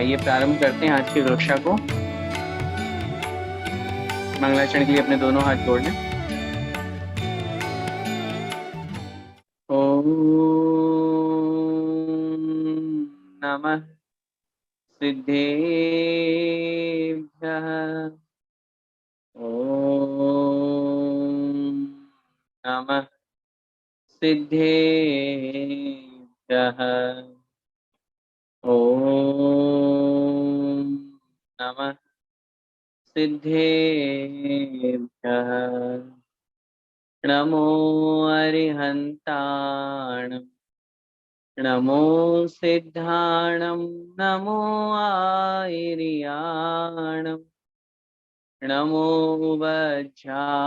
आइए प्रारंभ करते हैं आज की कक्षा को। मंगलाचरण के लिए अपने दोनों हाथ जोड़ लें। ओम नमः सिद्धेभ्यः। ओम नमः सिद्धेभ्यः। ओम नमः सिद्धेभ्यः। नमो अरिहन्ताणं नमो सिद्धाणं नमो आयर्याणं नमो वज्रायाणं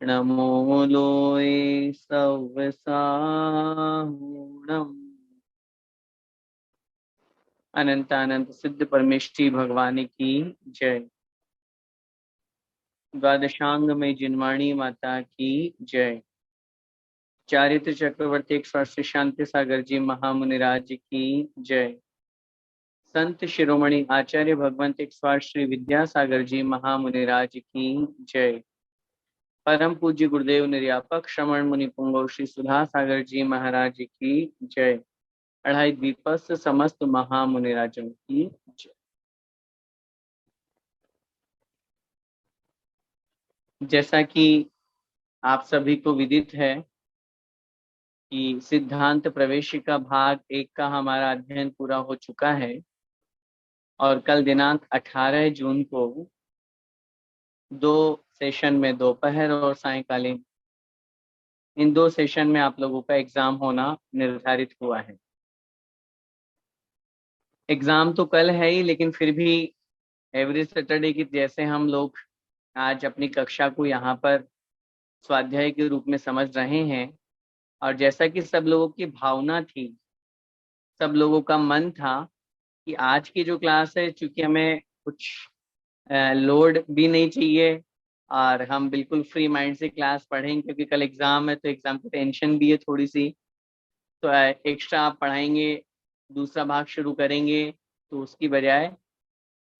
नमो लोये सव्यसाहुणम्। अनंत अनंत सिद्ध परमेष्ठी भगवान की जय। द्वादशांग में जिनवाणी माता की जय। चारित्र चक्रवर्ती एक श्री शांति सागर जी महामुनिराज की जय। संत शिरोमणि आचार्य भगवंत एक श्री विद्यासागर जी महामुनिराज की जय। परम पूज्य गुरुदेव निर्यापक श्रमण मुनि पुंगव श्री सुधा सागर जी महाराज की जय। अढ़ाई द्वीपस्थ समस्त महामुनिराजों की जय। जैसा कि आप सभी को विदित है कि सिद्धांत प्रवेशिका भाग 1 का हमारा अध्ययन पूरा हो चुका है और कल दिनांक 18 जून को 2 सेशन में दोपहर और सायंकालीन इन 2 सेशन में आप लोगों का एग्जाम होना निर्धारित हुआ है। एग्जाम तो कल है ही, लेकिन फिर भी एवरी सैटरडे की जैसे हम लोग आज अपनी कक्षा को यहाँ पर स्वाध्याय के रूप में समझ रहे हैं और जैसा कि सब लोगों की भावना थी, सब लोगों का मन था कि आज की जो क्लास है, चूंकि हमें कुछ लोड भी नहीं चाहिए और हम बिल्कुल फ्री माइंड से क्लास पढ़ेंगे, क्योंकि कल एग्जाम है तो एग्जाम की टेंशन भी है थोड़ी सी, तो एक्स्ट्रा आप पढ़ाएंगे, दूसरा भाग शुरू करेंगे, तो उसकी बजाय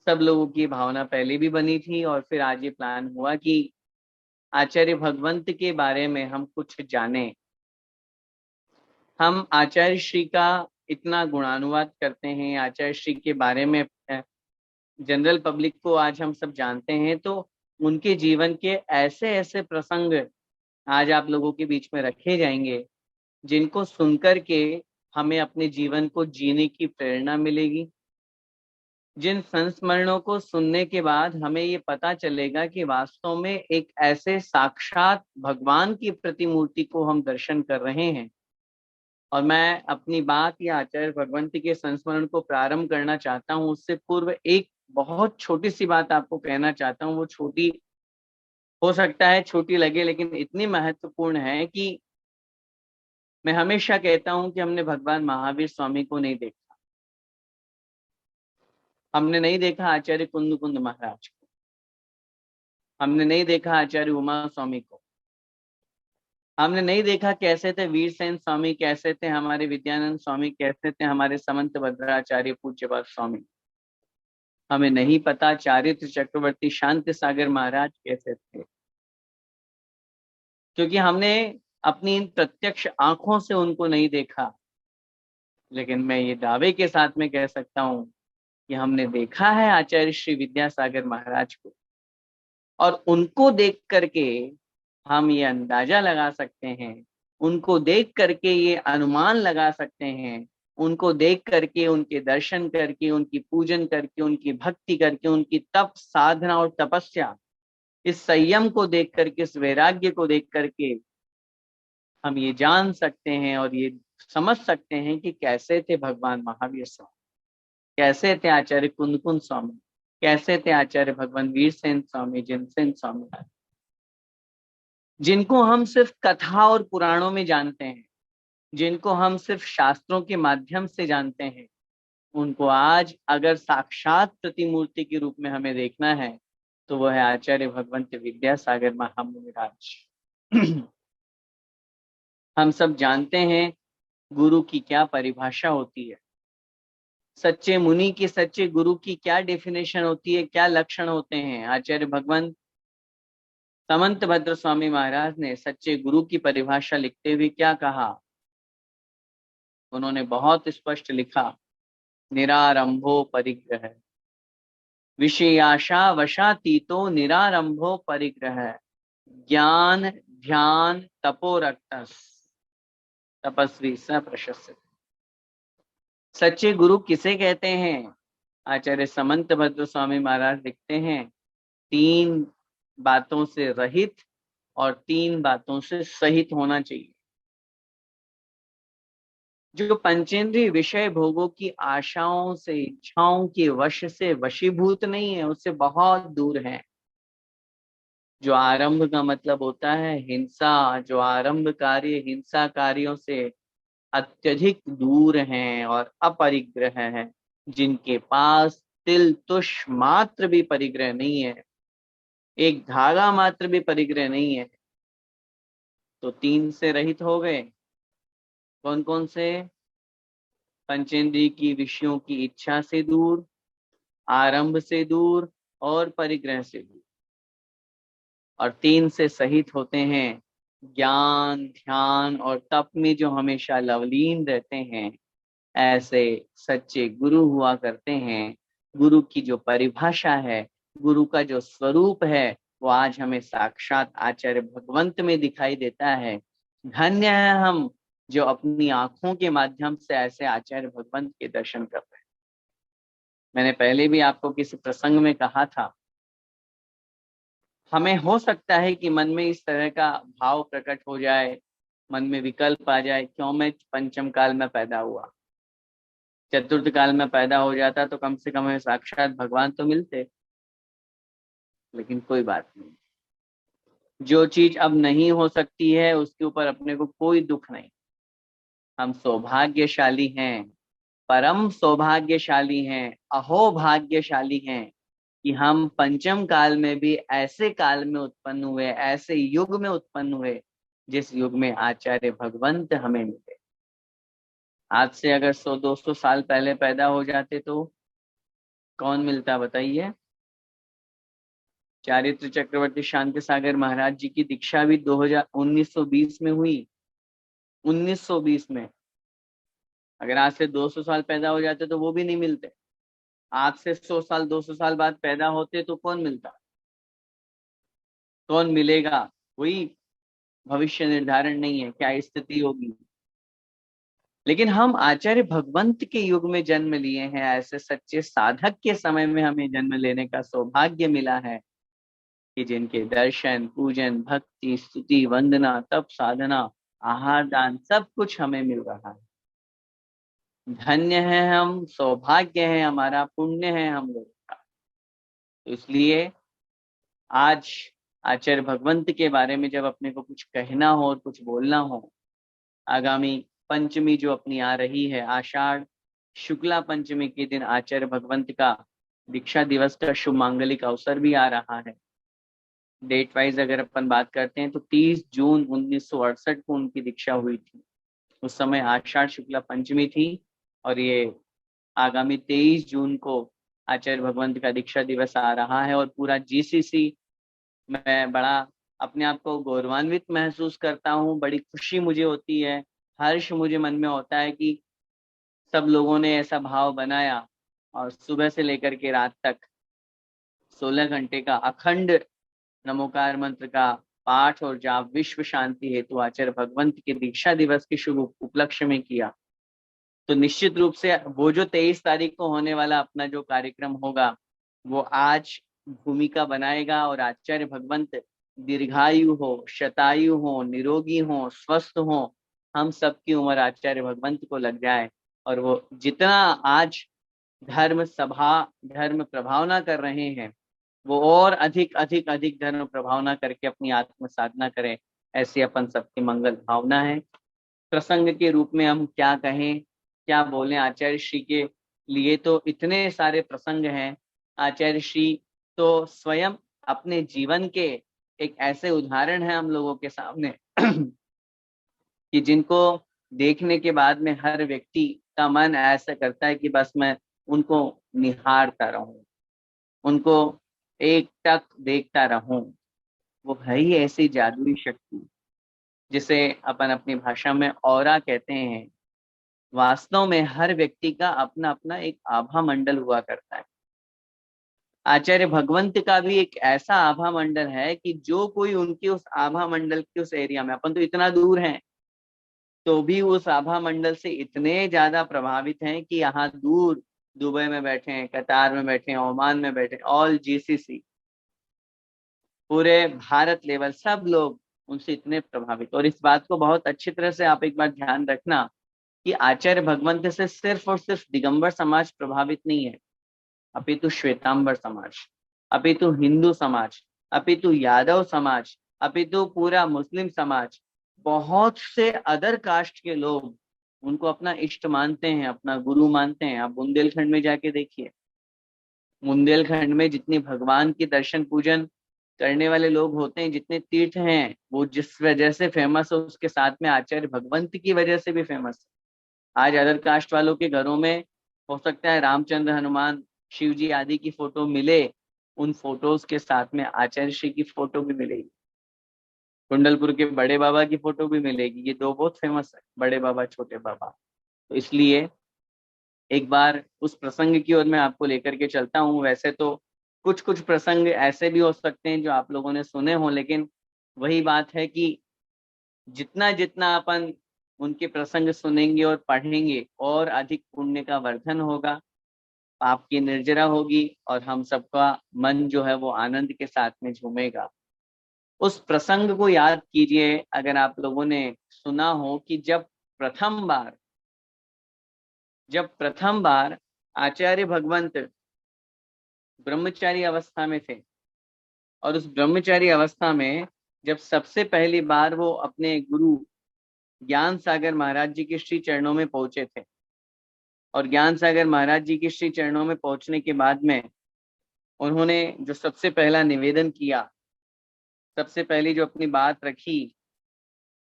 सब लोगों की भावना पहले भी बनी थी और फिर आज ये प्लान हुआ कि आचार्य भगवंत के बारे में हम कुछ जानें। हम आचार्य श्री का इतना गुणानुवाद करते हैं, आचार्य श्री के बारे में जनरल पब्लिक को आज हम सब जानते हैं, तो उनके जीवन के ऐसे ऐसे प्रसंग आज आप लोगों के बीच में रखे जाएंगे जिनको सुनकर के हमें अपने जीवन को जीने की प्रेरणा मिलेगी। जिन संस्मरणों को सुनने के बाद हमें ये पता चलेगा कि वास्तव में एक ऐसे साक्षात भगवान की प्रतिमूर्ति को हम दर्शन कर रहे हैं। और मैं अपनी बात या आचार्य भगवंत के संस्मरण को प्रारंभ करना चाहता हूँ, उससे पूर्व एक बहुत छोटी सी बात आपको कहना चाहता हूँ। वो छोटी हो सकता है, छोटी लगे, लेकिन इतनी महत्वपूर्ण है कि मैं हमेशा कहता हूँ कि हमने भगवान महावीर स्वामी को नहीं देखा, हमने नहीं देखा आचार्य कुंद कुंद महाराज को, हमने नहीं देखा आचार्य उमा स्वामी को, हमने नहीं देखा कैसे थे वीरसेन स्वामी, कैसे थे हमारे विद्यानंद स्वामी, कैसे थे हमारे समंत भद्राचार्य पूज्यपाद स्वामी। हमें नहीं पता चारित्र चक्रवर्ती शांति सागर महाराज कैसे थे, क्योंकि हमने अपनी इन प्रत्यक्ष आंखों से उनको नहीं देखा। लेकिन मैं ये दावे के साथ में कह सकता हूँ कि हमने देखा है आचार्य श्री विद्यासागर महाराज को, और उनको देख करके हम ये अंदाजा लगा सकते हैं, उनको देख करके ये अनुमान लगा सकते हैं, उनको देख करके, उनके दर्शन करके, उनकी पूजन करके, उनकी भक्ति करके, उनकी तप साधना और तपस्या, इस संयम को देख करके, इस वैराग्य को देख करके हम ये जान सकते हैं और ये समझ सकते हैं कि कैसे थे भगवान महावीर स्वामी, कैसे थे आचार्य कुंद स्वामी, कैसे थे आचार्य भगवान वीरसेन स्वामी, जिनसेन स्वामी, जिनको हम सिर्फ कथा और पुराणों में जानते हैं, जिनको हम सिर्फ शास्त्रों के माध्यम से जानते हैं। उनको आज अगर साक्षात प्रतिमूर्ति के रूप में हमें देखना है तो वह है आचार्य भगवंत विद्यासागर महामुनिराज। हम सब जानते हैं गुरु की क्या परिभाषा होती है। सच्चे मुनि की, सच्चे गुरु की क्या डेफिनेशन होती है, क्या लक्षण होते हैं। आचार्य भगवंत समंत भद्र स्वामी महाराज ने सच्चे गुरु की परिभाषा लिखते हुए क्या कहा, उन्होंने बहुत स्पष्ट लिखा, निरारंभो परिग्रह, विषयाशा वशातीतो निरारंभो परिग्रह, ज्ञान ध्यान तपोरक्तस, तपस्वी स प्रशस्त। सच्चे गुरु किसे कहते हैं? आचार्य समंत भद्र स्वामी महाराज लिखते हैं, तीन बातों से रहित और तीन बातों से सहित होना चाहिए। जो पंचेंद्रिय विषय भोगों की आशाओं से, इच्छाओं के वश से वशीभूत नहीं है, उससे बहुत दूर है। जो आरंभ का मतलब होता है हिंसा, जो आरंभ कार्य हिंसा कार्यों से अत्यधिक दूर हैं और अपरिग्रह हैं, जिनके पास तिल तुष मात्र भी परिग्रह नहीं है, एक धागा मात्र भी परिग्रह नहीं है, तो तीन से रहित हो गए। कौन कौन से? पंचेंद्रिय की विषयों की इच्छा से दूर, आरंभ से दूर और परिग्रह से दूर। और तीन से सहित होते हैं ज्ञान ध्यान और तप में जो हमेशा लवलीन रहते हैं, ऐसे सच्चे गुरु हुआ करते हैं। गुरु की जो परिभाषा है, गुरु का जो स्वरूप है, वो आज हमें साक्षात आचार्य भगवंत में दिखाई देता है। धन्य है हम जो अपनी आंखों के माध्यम से ऐसे आचार्य भगवंत के दर्शन कर रहे हैं। मैंने पहले भी आपको किसी प्रसंग में कहा था, हमें हो सकता है कि मन में इस तरह का भाव प्रकट हो जाए, मन में विकल्प आ जाए, क्यों मैं पंचम काल में पैदा हुआ, चतुर्थ काल में पैदा हो जाता तो कम से कम हमें साक्षात भगवान तो मिलते। लेकिन कोई बात नहीं, जो चीज अब नहीं हो सकती है उसके ऊपर अपने को कोई दुख नहीं। हम सौभाग्यशाली हैं, परम सौभाग्यशाली हैं, अहो भाग्यशाली हैं कि हम पंचम काल में भी ऐसे काल में उत्पन्न हुए, ऐसे युग में उत्पन्न हुए जिस युग में आचार्य भगवंत हमें मिले। आज से अगर 100-200 साल पहले पैदा हो जाते तो कौन मिलता बताइए? चारित्र चक्रवर्ती शांति सागर महाराज जी की दीक्षा भी 1920 में हुई। 1920 में। अगर आज से 200 साल पैदा हो जाते तो वो भी नहीं मिलते। आज से 100 साल 200 साल बाद पैदा होते तो कौन मिलता, कौन मिलेगा? कोई भविष्य निर्धारण नहीं है क्या स्थिति होगी। लेकिन हम आचार्य भगवंत के युग में जन्म लिए हैं, ऐसे सच्चे साधक के समय में हमें जन्म लेने का सौभाग्य मिला है कि जिनके दर्शन पूजन भक्ति स्तुति वंदना तप साधना आहार दान सब कुछ हमें मिल रहा है। धन्य है हम, सौभाग्य है हमारा, पुण्य है हम लोग का। तो इसलिए आज आचार्य भगवंत के बारे में जब अपने को कुछ कहना हो और कुछ बोलना हो, आगामी पंचमी जो अपनी आ रही है, आषाढ़ शुक्ला पंचमी के दिन आचार्य भगवंत का दीक्षा दिवस का शुभ मांगलिक अवसर भी आ रहा है। डेट वाइज अगर अपन बात करते हैं तो 30 जून 1968 को उनकी दीक्षा हुई थी। उस समय आषाढ़ शुक्ला पंचमी थी और ये आगामी 23 जून को आचार्य भगवंत का दीक्षा दिवस आ रहा है। और पूरा जीसीसी, मैं बड़ा अपने आप को गौरवान्वित महसूस करता हूँ, बड़ी खुशी मुझे होती है, हर्ष मुझे मन में होता है कि सब लोगों ने ऐसा भाव बनाया और सुबह से लेकर के रात तक 16 घंटे का अखंड नमोकार मंत्र का पाठ और जाप विश्व शांति हेतु आचार्य भगवंत के दीक्षा दिवस के शुभ उपलक्ष्य में किया। तो निश्चित रूप से वो जो 23 तारीख को होने वाला अपना जो कार्यक्रम होगा, वो आज भूमिका बनाएगा और आचार्य भगवंत दीर्घायु हो, शतायु हो, निरोगी हो, स्वस्थ हो, हम सबकी उम्र आचार्य भगवंत को लग जाए और वो जितना आज धर्म सभा धर्म प्रभावना कर रहे हैं, वो और अधिक अधिक अधिक धर्म प्रभावना करके अपनी आत्म साधना करें, ऐसी अपन सबकी मंगल भावना है। प्रसंग के रूप में हम क्या कहें, क्या बोलें? आचार्य श्री के लिए तो इतने सारे प्रसंग हैं। आचार्य श्री तो स्वयं अपने जीवन के एक ऐसे उदाहरण है हम लोगों के सामने कि जिनको देखने के बाद में हर व्यक्ति का मन ऐसा करता है कि बस मैं उनको निहारता रहूं, उनको एक टक देखता रहूं। वो है ही ऐसी जादुई शक्ति जिसे अपन अपनी भाषा में ऑरा कहते हैं। वास्तव में हर व्यक्ति का अपना अपना एक आभा मंडल हुआ करता है। आचार्य भगवंत का भी एक ऐसा आभा मंडल है कि जो कोई उनकी उस आभा मंडल के उस एरिया में, अपन तो इतना दूर हैं तो भी उस आभा मंडल से इतने ज्यादा प्रभावित हैं कि यहाँ दूर दुबई में बैठे हैं, कतार में बैठे हैं, ओमान में बैठे हैं, ऑल जीसीसी, पूरे भारत लेवल सब लोग उनसे इतने प्रभावित। और इस बात को बहुत अच्छी तरह से आप एक बार ध्यान रखना कि आचार्य भगवंत से सिर्फ और सिर्फ दिगंबर समाज प्रभावित नहीं है, अपितु श्वेतांबर समाज, अपितु हिंदू समाज, अपितु यादव समाज, अपितु पूरा मुस्लिम समाज, बहुत से अदर कास्ट के लोग उनको अपना इष्ट मानते हैं, अपना गुरु मानते हैं। आप बुंदेलखंड में जाके देखिए, बुंदेलखंड में जितनी भगवान की दर्शन पूजन करने वाले लोग होते हैं, जितने तीर्थ हैं, वो जिस वजह से फेमस है उसके साथ में आचार्य भगवंत की वजह से भी फेमस है। आज अदर कास्ट वालों के घरों में हो सकता है रामचंद्र, हनुमान, शिव जी आदि की फोटो मिले, उन फोटोज के साथ में आचार्य श्री की फोटो भी मिलेगी, कुंडलपुर के बड़े बाबा की फोटो भी मिलेगी। ये दो बहुत फेमस है, बड़े बाबा छोटे बाबा। तो इसलिए एक बार उस प्रसंग की ओर मैं आपको लेकर के चलता हूँ। वैसे तो कुछ कुछ प्रसंग ऐसे भी हो सकते हैं जो आप लोगों ने सुने हों, लेकिन वही बात है कि जितना जितना अपन उनके प्रसंग सुनेंगे और पढ़ेंगे और अधिक पुण्य का वर्धन होगा, पाप की निर्जरा होगी और हम सबका मन जो है वो आनंद के साथ में झूमेगा। उस प्रसंग को याद कीजिए, अगर आप लोगों ने सुना हो कि जब प्रथम बार आचार्य भगवंत ब्रह्मचारी अवस्था में थे, और उस ब्रह्मचारी अवस्था में जब सबसे पहली बार वो अपने गुरु ज्ञान सागर महाराज जी के श्री चरणों में पहुंचे थे, और ज्ञान सागर महाराज जी के श्री चरणों में पहुंचने के बाद में उन्होंने जो सबसे पहला निवेदन किया, सबसे पहली जो अपनी बात रखी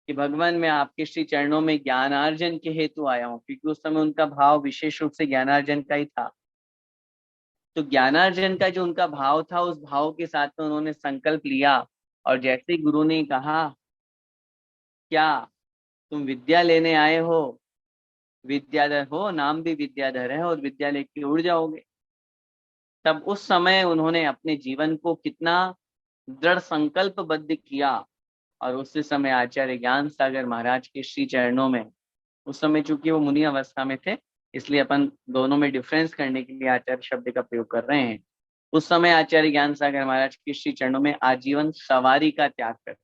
कि भगवान मैं आपके श्री चरणों में ज्ञानार्जन के हेतु आया हूँ, क्योंकि उस समय उनका भाव विशेष रूप से ज्ञानार्जन का ही था। तो ज्ञानार्जन का जो उनका भाव था, उस भाव के साथ में उन्होंने संकल्प लिया, और जैसे ही गुरु ने कहा क्या तुम विद्या लेने आए हो, विद्याधर हो, नाम भी विद्याधर है और विद्या लेके उड़ जाओगे, तब उस समय उन्होंने अपने जीवन को कितना दृढ़ संकल्पबद्ध किया। और उसी समय आचार्य ज्ञान सागर महाराज के श्री चरणों में, उस समय चूंकि वो मुनि अवस्था में थे इसलिए अपन दोनों में डिफरेंस करने के लिए आचार्य शब्द का प्रयोग कर रहे हैं, उस समय आचार्य ज्ञान सागर महाराज के श्री चरणों में आजीवन सवारी का त्याग कर,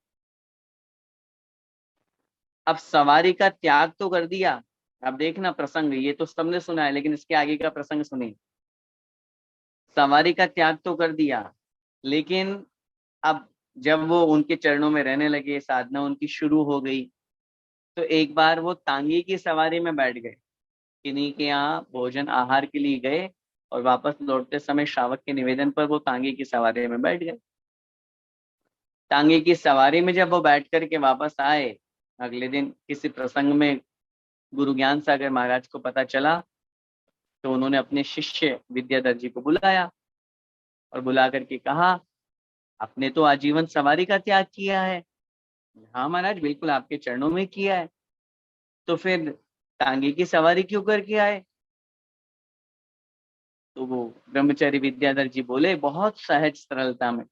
अब सवारी का त्याग तो कर दिया। अब देखना प्रसंग, ये तो सबने सुना है लेकिन इसके आगे का प्रसंग सुनिए। सवारी का त्याग तो कर दिया, लेकिन अब जब वो उनके चरणों में रहने लगे, साधना उनकी शुरू हो गई, तो एक बार वो तांगे की सवारी में बैठ गए, किन्हीं के यहाँ भोजन आहार के लिए गए, और वापस लौटते समय श्रावक के निवेदन पर वो तांगे की सवारी में बैठ गए। तांगे की सवारी में जब वो बैठ करके वापस आए, अगले दिन किसी प्रसंग में गुरु ज्ञान सागर महाराज को पता चला, तो उन्होंने अपने शिष्य विद्याधर जी को बुलाया और बुला करके कहा आपने तो आजीवन सवारी का त्याग किया है। हाँ महाराज, बिल्कुल आपके चरणों में किया है। तो फिर तांगे की सवारी क्यों करके आए? तो वो ब्रह्मचारी विद्याधर जी बोले बहुत सहज सरलता में,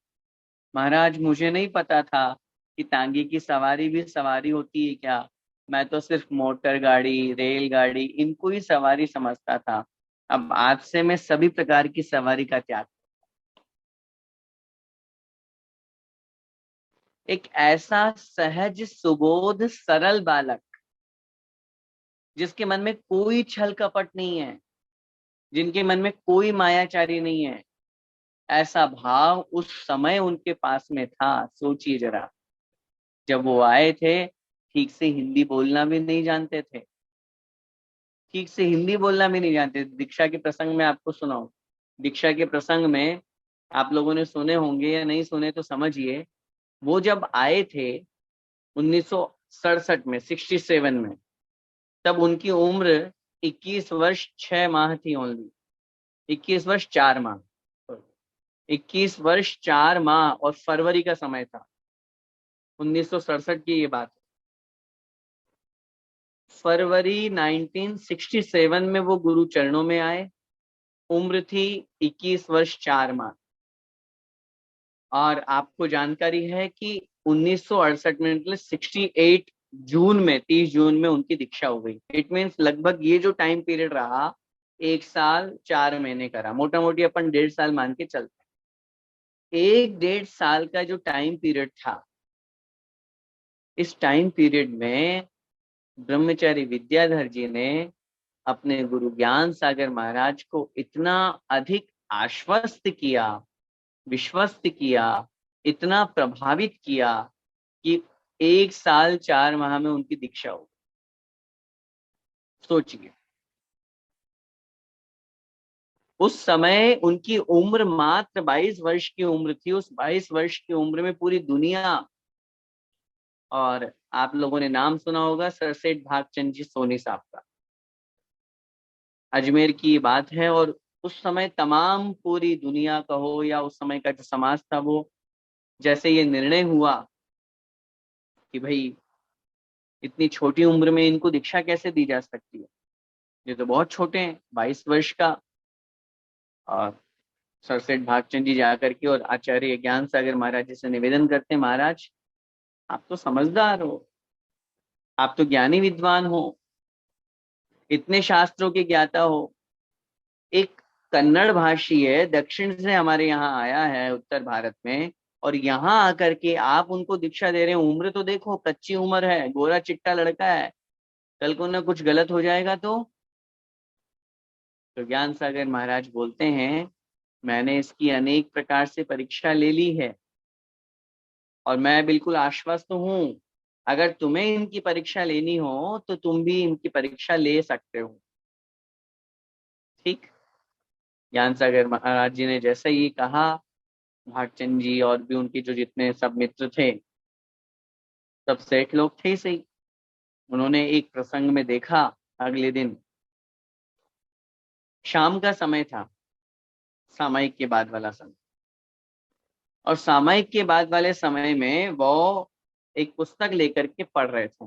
महाराज मुझे नहीं पता था कि तांगे की सवारी भी सवारी होती है क्या, मैं तो सिर्फ मोटर गाड़ी, रेलगाड़ी इनको ही सवारी समझता था। अब आज से मैं सभी प्रकार की सवारी का त्याग। एक ऐसा सहज सुबोध सरल बालक जिसके मन में कोई छल कपट नहीं है, जिनके मन में कोई मायाचारी नहीं है, ऐसा भाव उस समय उनके पास में था। सोचिए जरा, जब वो आए थे ठीक से हिंदी बोलना भी नहीं जानते थे, ठीक से हिंदी बोलना भी नहीं जानते थे। दीक्षा के प्रसंग में आपको सुनाऊं, दीक्षा के प्रसंग में आप लोगों ने सुने होंगे या नहीं सुने तो समझिए, वो जब आए थे 1967 में, 67 में, तब उनकी उम्र 21 वर्ष 6 माह थी ओनली। 21 वर्ष 4 माह, 21 वर्ष 4 माह और फरवरी का समय था। 1967 की ये बात है। फरवरी 1967 में वो गुरु चरणों में आए। उम्र थी 21 वर्ष 4 माह। और आपको जानकारी है कि 1968 में, मतलब 68 जून में, 30 जून में उनकी दीक्षा हो गई। इट मीन्स लगभग ये जो टाइम पीरियड रहा 1 साल 4 महीने का रहा, मोटा मोटी अपन 1.5 साल मान के चलते हैं। 1-1.5 साल का जो टाइम पीरियड था, इस टाइम पीरियड में ब्रह्मचारी विद्याधर जी ने अपने गुरु ज्ञान सागर महाराज को इतना अधिक आश्वस्त किया, विश्वस्त किया, इतना प्रभावित किया कि 1 साल 4 माह में उनकी दीक्षा हो। सोचिए, उस समय उनकी उम्र मात्र 22 वर्ष की उम्र थी। उस 22 वर्ष की उम्र में पूरी दुनिया, और आप लोगों ने नाम सुना होगा सर सेठ भागचंद जी सोनी साहब का, अजमेर की बात है। और उस समय तमाम पूरी दुनिया का हो या उस समय का जो समाज था, वो जैसे ये निर्णय हुआ कि भाई इतनी छोटी उम्र में इनको दीक्षा कैसे दी जा सकती है, ये तो बहुत छोटे हैं, 22 वर्ष का। और सर सेठ भागचंद जी जाकर के और आचार्य ज्ञान सागर महाराज जी से निवेदन करते हैं, महाराज आप तो समझदार हो, आप तो ज्ञानी विद्वान हो, इतने शास्त्रों के ज्ञाता हो, एक कन्नड़ भाषी है, दक्षिण से हमारे यहाँ आया है उत्तर भारत में, और यहाँ आकर के आप उनको दीक्षा दे रहे हैं। उम्र तो देखो, कच्ची उम्र है, गोरा चिट्टा लड़का है, कल को ना कुछ गलत हो जाएगा तो ज्ञान सागर महाराज बोलते हैं, मैंने इसकी अनेक प्रकार से परीक्षा ले ली है और मैं बिल्कुल आश्वस्त हूँ। अगर तुम्हें इनकी परीक्षा लेनी हो तो तुम भी इनकी परीक्षा ले सकते हो। ठीक, ज्ञान सागर महाराज जी ने जैसे ही कहा, भागचंद जी और भी उनके जो जितने सब मित्र थे, सब सेठ लोग थे ही सही, उन्होंने एक प्रसंग में देखा। अगले दिन शाम का समय था, सामायिक के बाद वाला समय, और सामायिक के बाद वाले समय में वो एक पुस्तक लेकर के पढ़ रहे थे,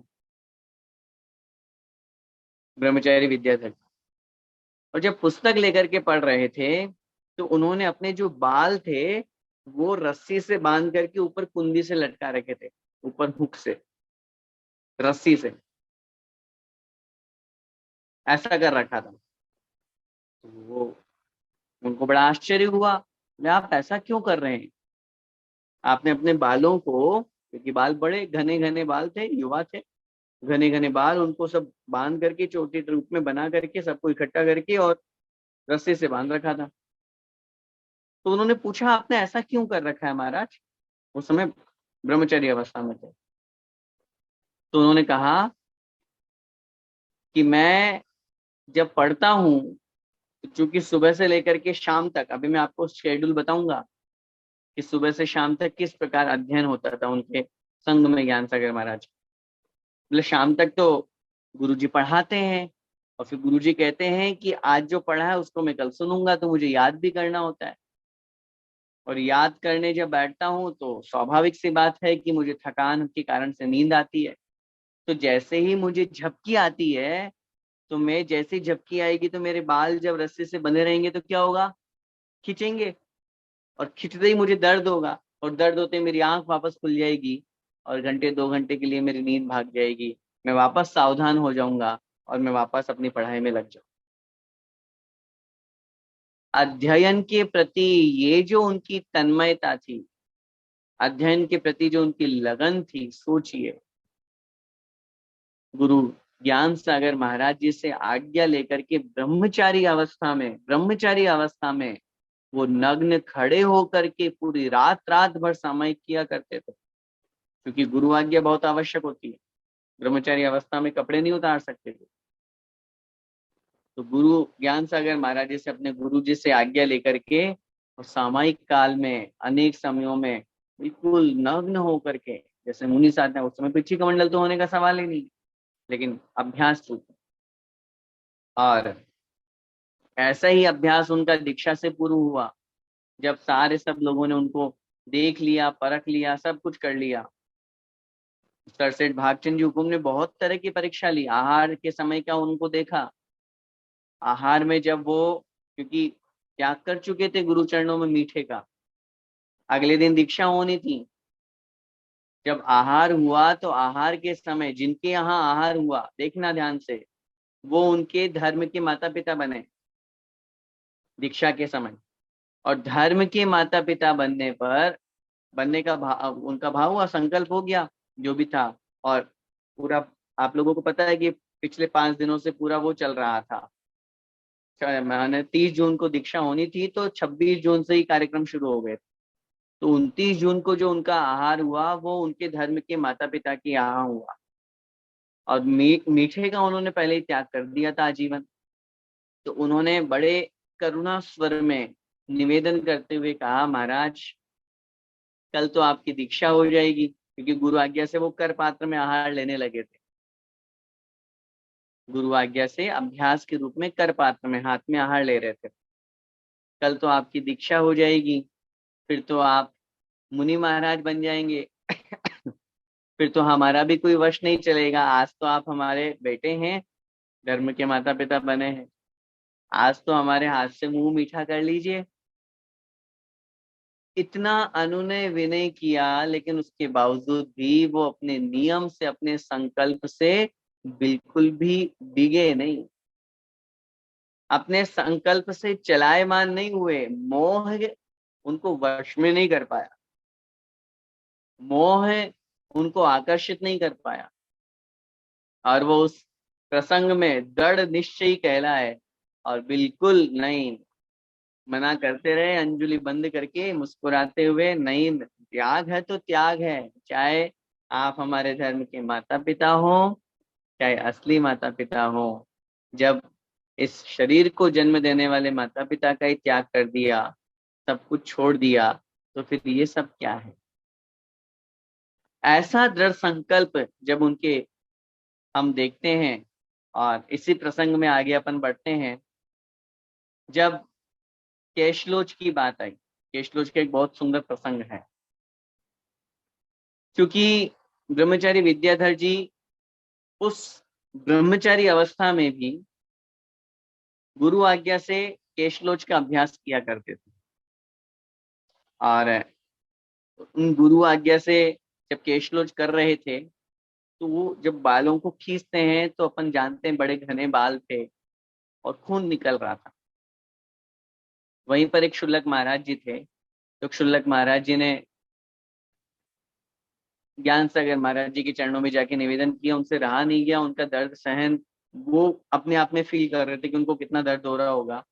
ब्रह्मचारी विद्याधर। और जब पुस्तक लेकर के पढ़ रहे थे तो उन्होंने अपने जो बाल थे वो रस्सी से बांध करके ऊपर कुंडी से लटका रखे थे, ऊपर हुक से, रस्सी से ऐसा कर रखा था। तो वो, उनको बड़ा आश्चर्य हुआ, बोले आप ऐसा क्यों कर रहे हैं? आपने अपने बालों को, क्योंकि बाल बड़े घने घने बाल थे, युवा थे, घने घने बाल, उनको सब बांध करके चोटी रूप में बना करके सबको इकट्ठा करके और रस्सी से बांध रखा था। तो उन्होंने पूछा आपने ऐसा क्यों कर रखा है महाराज? उस समय ब्रह्मचर्य अवस्था में थे। तो उन्होंने कहा कि मैं जब पढ़ता हूँ, चूंकि सुबह से लेकर के शाम तक, अभी मैं आपको शेड्यूल बताऊंगा कि सुबह से शाम तक किस प्रकार अध्ययन होता था उनके संग में ज्ञान सागर महाराज। मतलब शाम तक तो गुरुजी पढ़ाते हैं और फिर गुरुजी कहते हैं कि आज जो पढ़ा है उसको मैं कल सुनूंगा, तो मुझे याद भी करना होता है। और याद करने जब बैठता हूँ तो स्वाभाविक सी बात है कि मुझे थकान के कारण से नींद आती है। तो जैसे ही मुझे झपकी आती है, तो मैं जैसे ही झपकी आएगी तो मेरे बाल जब रस्सी से बंधे रहेंगे तो क्या होगा, खींचेंगे, और खींचते ही मुझे दर्द होगा, और दर्द होते ही मेरी आंख वापस खुल जाएगी और घंटे 2 घंटे के लिए मेरी नींद भाग जाएगी। मैं वापस सावधान हो जाऊंगा और मैं वापस अपनी पढ़ाई में लग जाऊँ। अध्ययन के प्रति ये जो उनकी तन्मयता थी, अध्ययन के प्रति जो उनकी लगन थी, सोचिए, गुरु ज्ञान सागर महाराज जी से आज्ञा लेकर के ब्रह्मचारी अवस्था में वो नग्न खड़े होकर के पूरी रात रात भर सामायिक किया करते थे, क्योंकि गुरु आज्ञा बहुत आवश्यक होती है। ब्रह्मचारी अवस्था में कपड़े नहीं उतार सकते थे। तो गुरु ज्ञान सागर महाराज जी से, अपने गुरु जी से आज्ञा लेकर के, और सामायिक काल में अनेक समयों में बिल्कुल नग्न होकर के, जैसे मुनि साधना, उस समय पिछी कमंडल तो होने का सवाल ही नहीं, लेकिन अभ्यास रूप। और ऐसा ही अभ्यास उनका दीक्षा से पूर्व हुआ, जब सारे सब लोगों ने उनको देख लिया, परख लिया, सब कुछ कर लिया। सर सेठ भागचंद जी हुकुम ने बहुत तरह की परीक्षा ली, आहार के समय का उनको देखा। आहार में जब वो, क्योंकि त्याग कर चुके थे गुरु चरणों में मीठे का, अगले दिन दीक्षा होनी थी। जब आहार हुआ तो आहार के समय जिनके यहाँ आहार हुआ, देखना ध्यान से, वो उनके धर्म के माता पिता बने दीक्षा के समय। और धर्म के माता पिता बनने पर, बनने का उनका भाव हुआ, संकल्प हो गया जो भी था। और पूरा आप लोगों को पता है कि पिछले 5 दिनों से पूरा वो चल रहा था। मैंने 30 जून को दीक्षा होनी थी, तो 26 जून से ही कार्यक्रम शुरू हो गए। तो 29 जून को जो उनका आहार हुआ वो उनके धर्म के माता पिता के यहाँ हुआ। और मीठे का उन्होंने पहले ही त्याग कर दिया था आजीवन। तो उन्होंने बड़े करुणा स्वर में निवेदन करते हुए कहा, महाराज कल तो आपकी दीक्षा हो जाएगी, क्योंकि गुरु आज्ञा से वो कर पात्र में आहार लेने लगे थे। गुरु आज्ञा से अभ्यास के रूप में कर पात्र में हाथ में आहार ले रहे थे। कल तो आपकी दीक्षा हो जाएगी, फिर तो आप मुनि महाराज बन जाएंगे। फिर तो हमारा भी कोई वश नहीं चलेगा। आज तो आप हमारे बेटे हैं, धर्म के माता पिता बने हैं, आज तो हमारे हाथ से मुंह मीठा कर लीजिए। इतना अनुनय विनय किया, लेकिन उसके बावजूद भी वो अपने नियम से, अपने संकल्प से बिल्कुल भी डिगे नहीं, अपने संकल्प से चलायमान नहीं हुए। मोह उनको वश में नहीं कर पाया, मोह उनको आकर्षित नहीं कर पाया। और वो उस प्रसंग में दृढ़ निश्चयी कहलाए और बिल्कुल नहीं, मना करते रहे अंजुलि बंद करके मुस्कुराते हुए, नहीं त्याग है तो त्याग है, चाहे आप हमारे धर्म के माता पिता हो, चाहे असली माता पिता हो। जब इस शरीर को जन्म देने वाले माता पिता का ही त्याग कर दिया, सब कुछ छोड़ दिया, तो फिर ये सब क्या है। ऐसा दृढ़ संकल्प जब उनके हम देखते हैं। और इसी प्रसंग में आगे अपन बढ़ते हैं। जब केशलोच की बात आई, केशलोच का एक बहुत सुंदर प्रसंग है, क्योंकि ब्रह्मचारी विद्याधर जी उस ब्रह्मचारी अवस्था में भी गुरु आज्ञा से केशलोच का अभ्यास किया करते थे। और उन गुरु आज्ञा से जब केशलोच कर रहे थे, तो वो जब बालों को खींचते हैं तो अपन जानते हैं बड़े घने बाल थे और खून निकल रहा था। वहीं पर एक क्षुल्लक महाराज जी थे, तो क्षुल्लक महाराज जी ने ज्ञान सागर महाराज जी के चरणों में जाके निवेदन किया, उनसे रहा नहीं गया उनका दर्द सहन। वो अपने आप में फील कर रहे थे कि उनको कितना दर्द हो रहा होगा।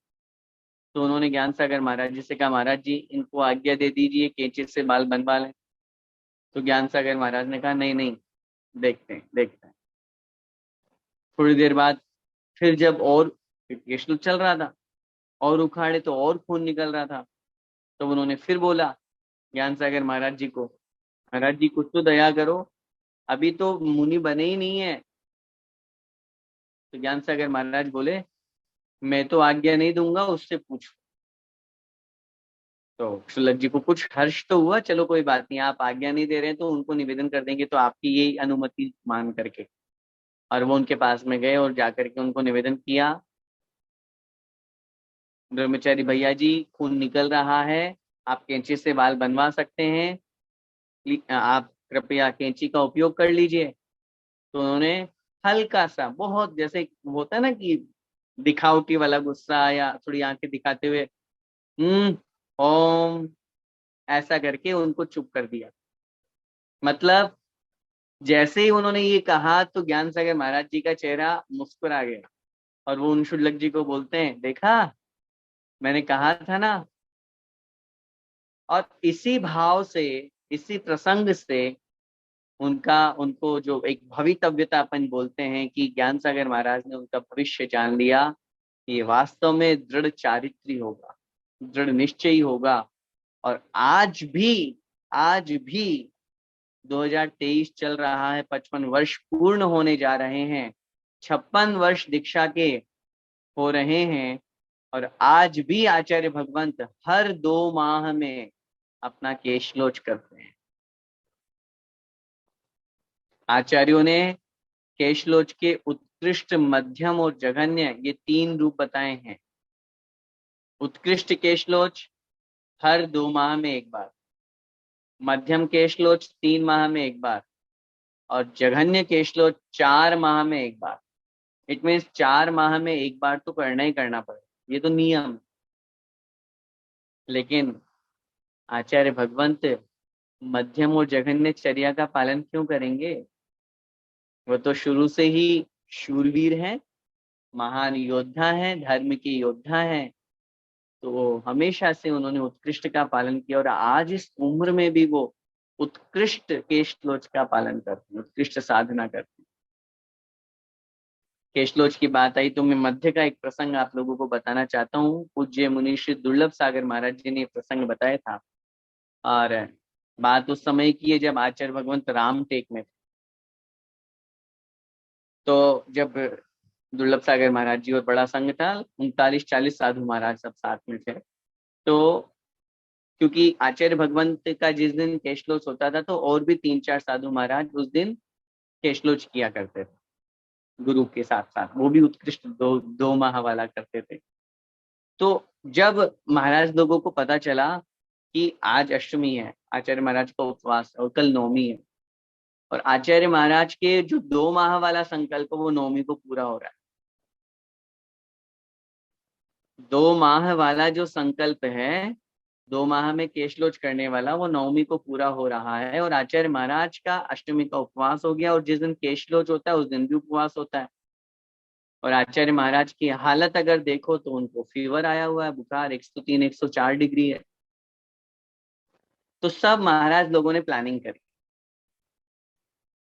तो उन्होंने ज्ञान सागर महाराज जी से कहा, महाराज जी इनको आज्ञा दे दीजिए, कैंची से बाल बनवा लें। तो ज्ञान सागर महाराज ने कहा, नहीं नहीं, देखते हैं देखते हैं। थोड़ी देर बाद फिर जब और केशल चल रहा था और उखाड़े तो और खून निकल रहा था, तो उन्होंने फिर बोला ज्ञान सागर महाराज जी को, महाराज जी कुछ तो दया करो, अभी तो मुनि बने ही नहीं है। तो ज्ञान सागर महाराज बोले, मैं तो आज्ञा नहीं दूंगा, उससे पूछो। तो शुल्लक जी को कुछ हर्ष तो हुआ, चलो कोई बात नहीं, आप आज्ञा नहीं दे रहे हैं तो उनको निवेदन कर देंगे, तो आपकी यही अनुमति मान करके। और वो उनके पास में गए और जाकर के उनको निवेदन किया, ब्रह्मचारी भैया जी खून निकल रहा है, आप कैंची से बाल बनवा सकते हैं, आप कृपया कैंची का उपयोग कर लीजिए। तो उन्होंने हल्का सा, बहुत जैसे होता है ना कि दिखावटी वाला गुस्सा या थोड़ी आंखें दिखाते हुए ओम ऐसा करके उनको चुप कर दिया। मतलब जैसे ही उन्होंने ये कहा तो ज्ञान सागर महाराज जी का चेहरा मुस्कुरा गया और वो उन शुल्लक जी को बोलते हैं, देखा मैंने कहा था ना। और इसी भाव से, इसी प्रसंग से उनका, उनको जो एक भवितव्यता अपन बोलते हैं कि ज्ञान सागर महाराज ने उनका भविष्य जान लिया, ये वास्तव में दृढ़ चारित्री होगा, दृढ़ निश्चयी होगा। और आज भी 2023 चल रहा है, 55 वर्ष पूर्ण होने जा रहे हैं, 56 वर्ष दीक्षा के हो रहे हैं। और आज भी आचार्य भगवंत हर 2 माह में अपना केशलोच करते हैं। आचार्यों ने केशलोच के उत्कृष्ट, मध्यम और जघन्य ये 3 रूप बताए हैं। उत्कृष्ट केशलोच हर 2 माह में एक बार, मध्यम केशलोच 3 माह में एक बार, और जघन्य केशलोच 4 माह में एक बार। इट मीन्स 4 माह में एक बार तो करना ही करना पड़ेगा, ये तो नियम। लेकिन आचार्य भगवंत मध्यम और जघन्य चर्या का पालन क्यों करेंगे? वो तो शुरू से ही शूरवीर हैं, महान योद्धा हैं, धर्म के योद्धा हैं। तो हमेशा से उन्होंने उत्कृष्ट का पालन किया और आज इस उम्र में भी वो उत्कृष्ट केशलोच का पालन करते हैं, उत्कृष्ट साधना करते हैं। केशलोच की बात आई तो मैं मध्य का एक प्रसंग आप लोगों को बताना चाहता हूँ। पूज्य मुनि श्री दुर्लभ सागर महाराज जी ने प्रसंग बताया था, और बात उस समय की है जब आचार्य भगवंत राम टेक में थे। तो जब दुर्लभ सागर महाराज जी और बड़ा संघ था, 39-40 साधु महाराज सब साथ में थे। तो क्योंकि आचार्य भगवंत का जिस दिन केशलोच होता था तो और भी 3-4 साधु महाराज उस दिन केशलोच किया करते थे, गुरु के साथ साथ वो भी उत्कृष्ट 2 माह वाला करते थे। तो जब महाराज लोगों को पता चला कि आज अष्टमी है, आचार्य महाराज का उपवास और कल नवमी है, और आचार्य महाराज के जो 2 माह वाला संकल्प वो नवमी को पूरा हो रहा है। 2 माह वाला जो संकल्प है, 2 माह में केशलोच करने वाला, वो नवमी को पूरा हो रहा है। और आचार्य महाराज का अष्टमी का उपवास हो गया, और जिस दिन केशलोच होता है उस दिन भी उपवास होता है। और आचार्य महाराज की हालत अगर देखो तो उनको फीवर आया हुआ है, बुखार 103-104 डिग्री है। तो सब महाराज लोगों ने प्लानिंग करी,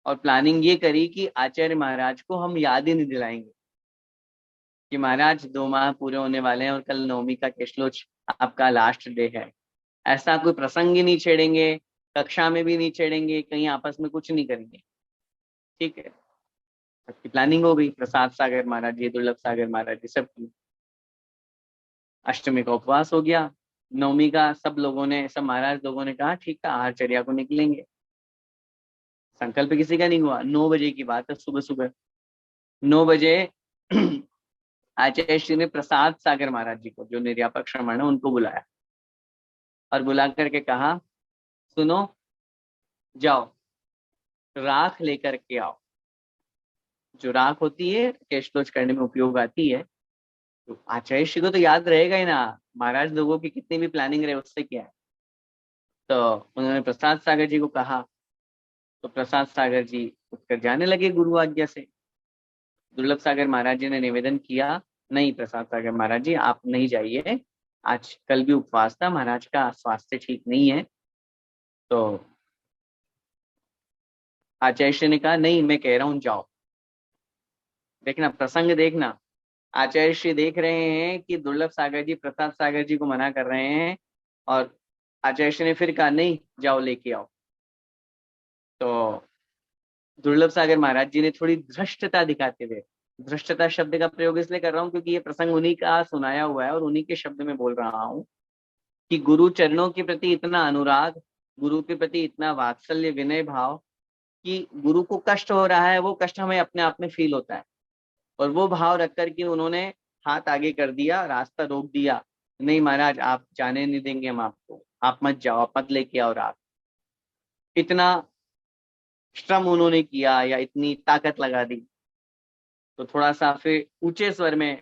और प्लानिंग ये करी कि आचार्य महाराज को हम याद ही नहीं दिलाएंगे कि महाराज 2 माह पूरे होने वाले हैं और कल नवमी का केशलोच आपका लास्ट डे है। ऐसा कोई प्रसंग ही नहीं छेड़ेंगे, कक्षा में भी नहीं छेड़ेंगे, कहीं आपस में कुछ नहीं करेंगे। ठीक है, सबकी प्लानिंग हो गई। प्रसाद सागर महाराज जी, दुर्लभ सागर महाराज जी, सबकी। अष्टमी का उपवास हो गया, नवमी का सब लोगों ने, सब महाराज लोगों ने कहा ठीक है आहारचर्या को निकलेंगे। संकल्प किसी का नहीं हुआ। 9 बजे की बात है, सुबह सुबह 9 बजे आचार्य श्री ने प्रसाद सागर महाराज जी को, जो निर्यापक श्रमण है, उनको बुलाया और बुला करके कहा सुनो, जाओ राख लेकर के आओ। जो राख होती है केशलोच करने में उपयोग आती है। तो आचार्य श्री को तो याद रहेगा ही ना, महाराज लोगों की कितनी भी प्लानिंग रहे उससे क्या है। तो उन्होंने प्रसाद सागर जी को कहा, तो प्रसाद सागर जी उठकर जाने लगे गुरु आज्ञा से। दुर्लभ सागर महाराज जी ने निवेदन किया, नहीं प्रसाद सागर महाराज जी आप नहीं जाइए, आज कल भी उपवास था, महाराज का स्वास्थ्य ठीक नहीं है। तो आचार्य श्री ने कहा नहीं, मैं कह रहा हूँ जाओ। देखना प्रसंग, देखना आचार्य श्री देख रहे हैं कि दुर्लभ सागर जी प्रसाद सागर जी को मना कर रहे हैं, और आचार्य श्री ने फिर कहा नहीं जाओ लेके आओ। तो दुर्लभ सागर महाराज जी ने थोड़ी धृष्टता दिखाते हुए, धृष्टता शब्द का प्रयोग इसलिए कर रहा हूँ क्योंकि ये प्रसंग उन्हीं का सुनाया हुआ है और उन्हीं के शब्द में बोल रहा हूँ, कि गुरु चरणों के प्रति इतना अनुराग, गुरु के प्रति इतना वात्सल्य, विनय भाव, कि गुरु को कष्ट हो रहा है वो कष्ट हमें अपने आप में फील होता है। और वो भाव रख कर के उन्होंने हाथ आगे कर दिया, रास्ता रोक दिया, नहीं महाराज आप जाने नहीं देंगे हम आपको, आप मत जाओ, आप मत लेके आओ रात। इतना श्रम उन्होंने किया या इतनी ताकत लगा दी। तो थोड़ा सा फिर ऊंचे स्वर में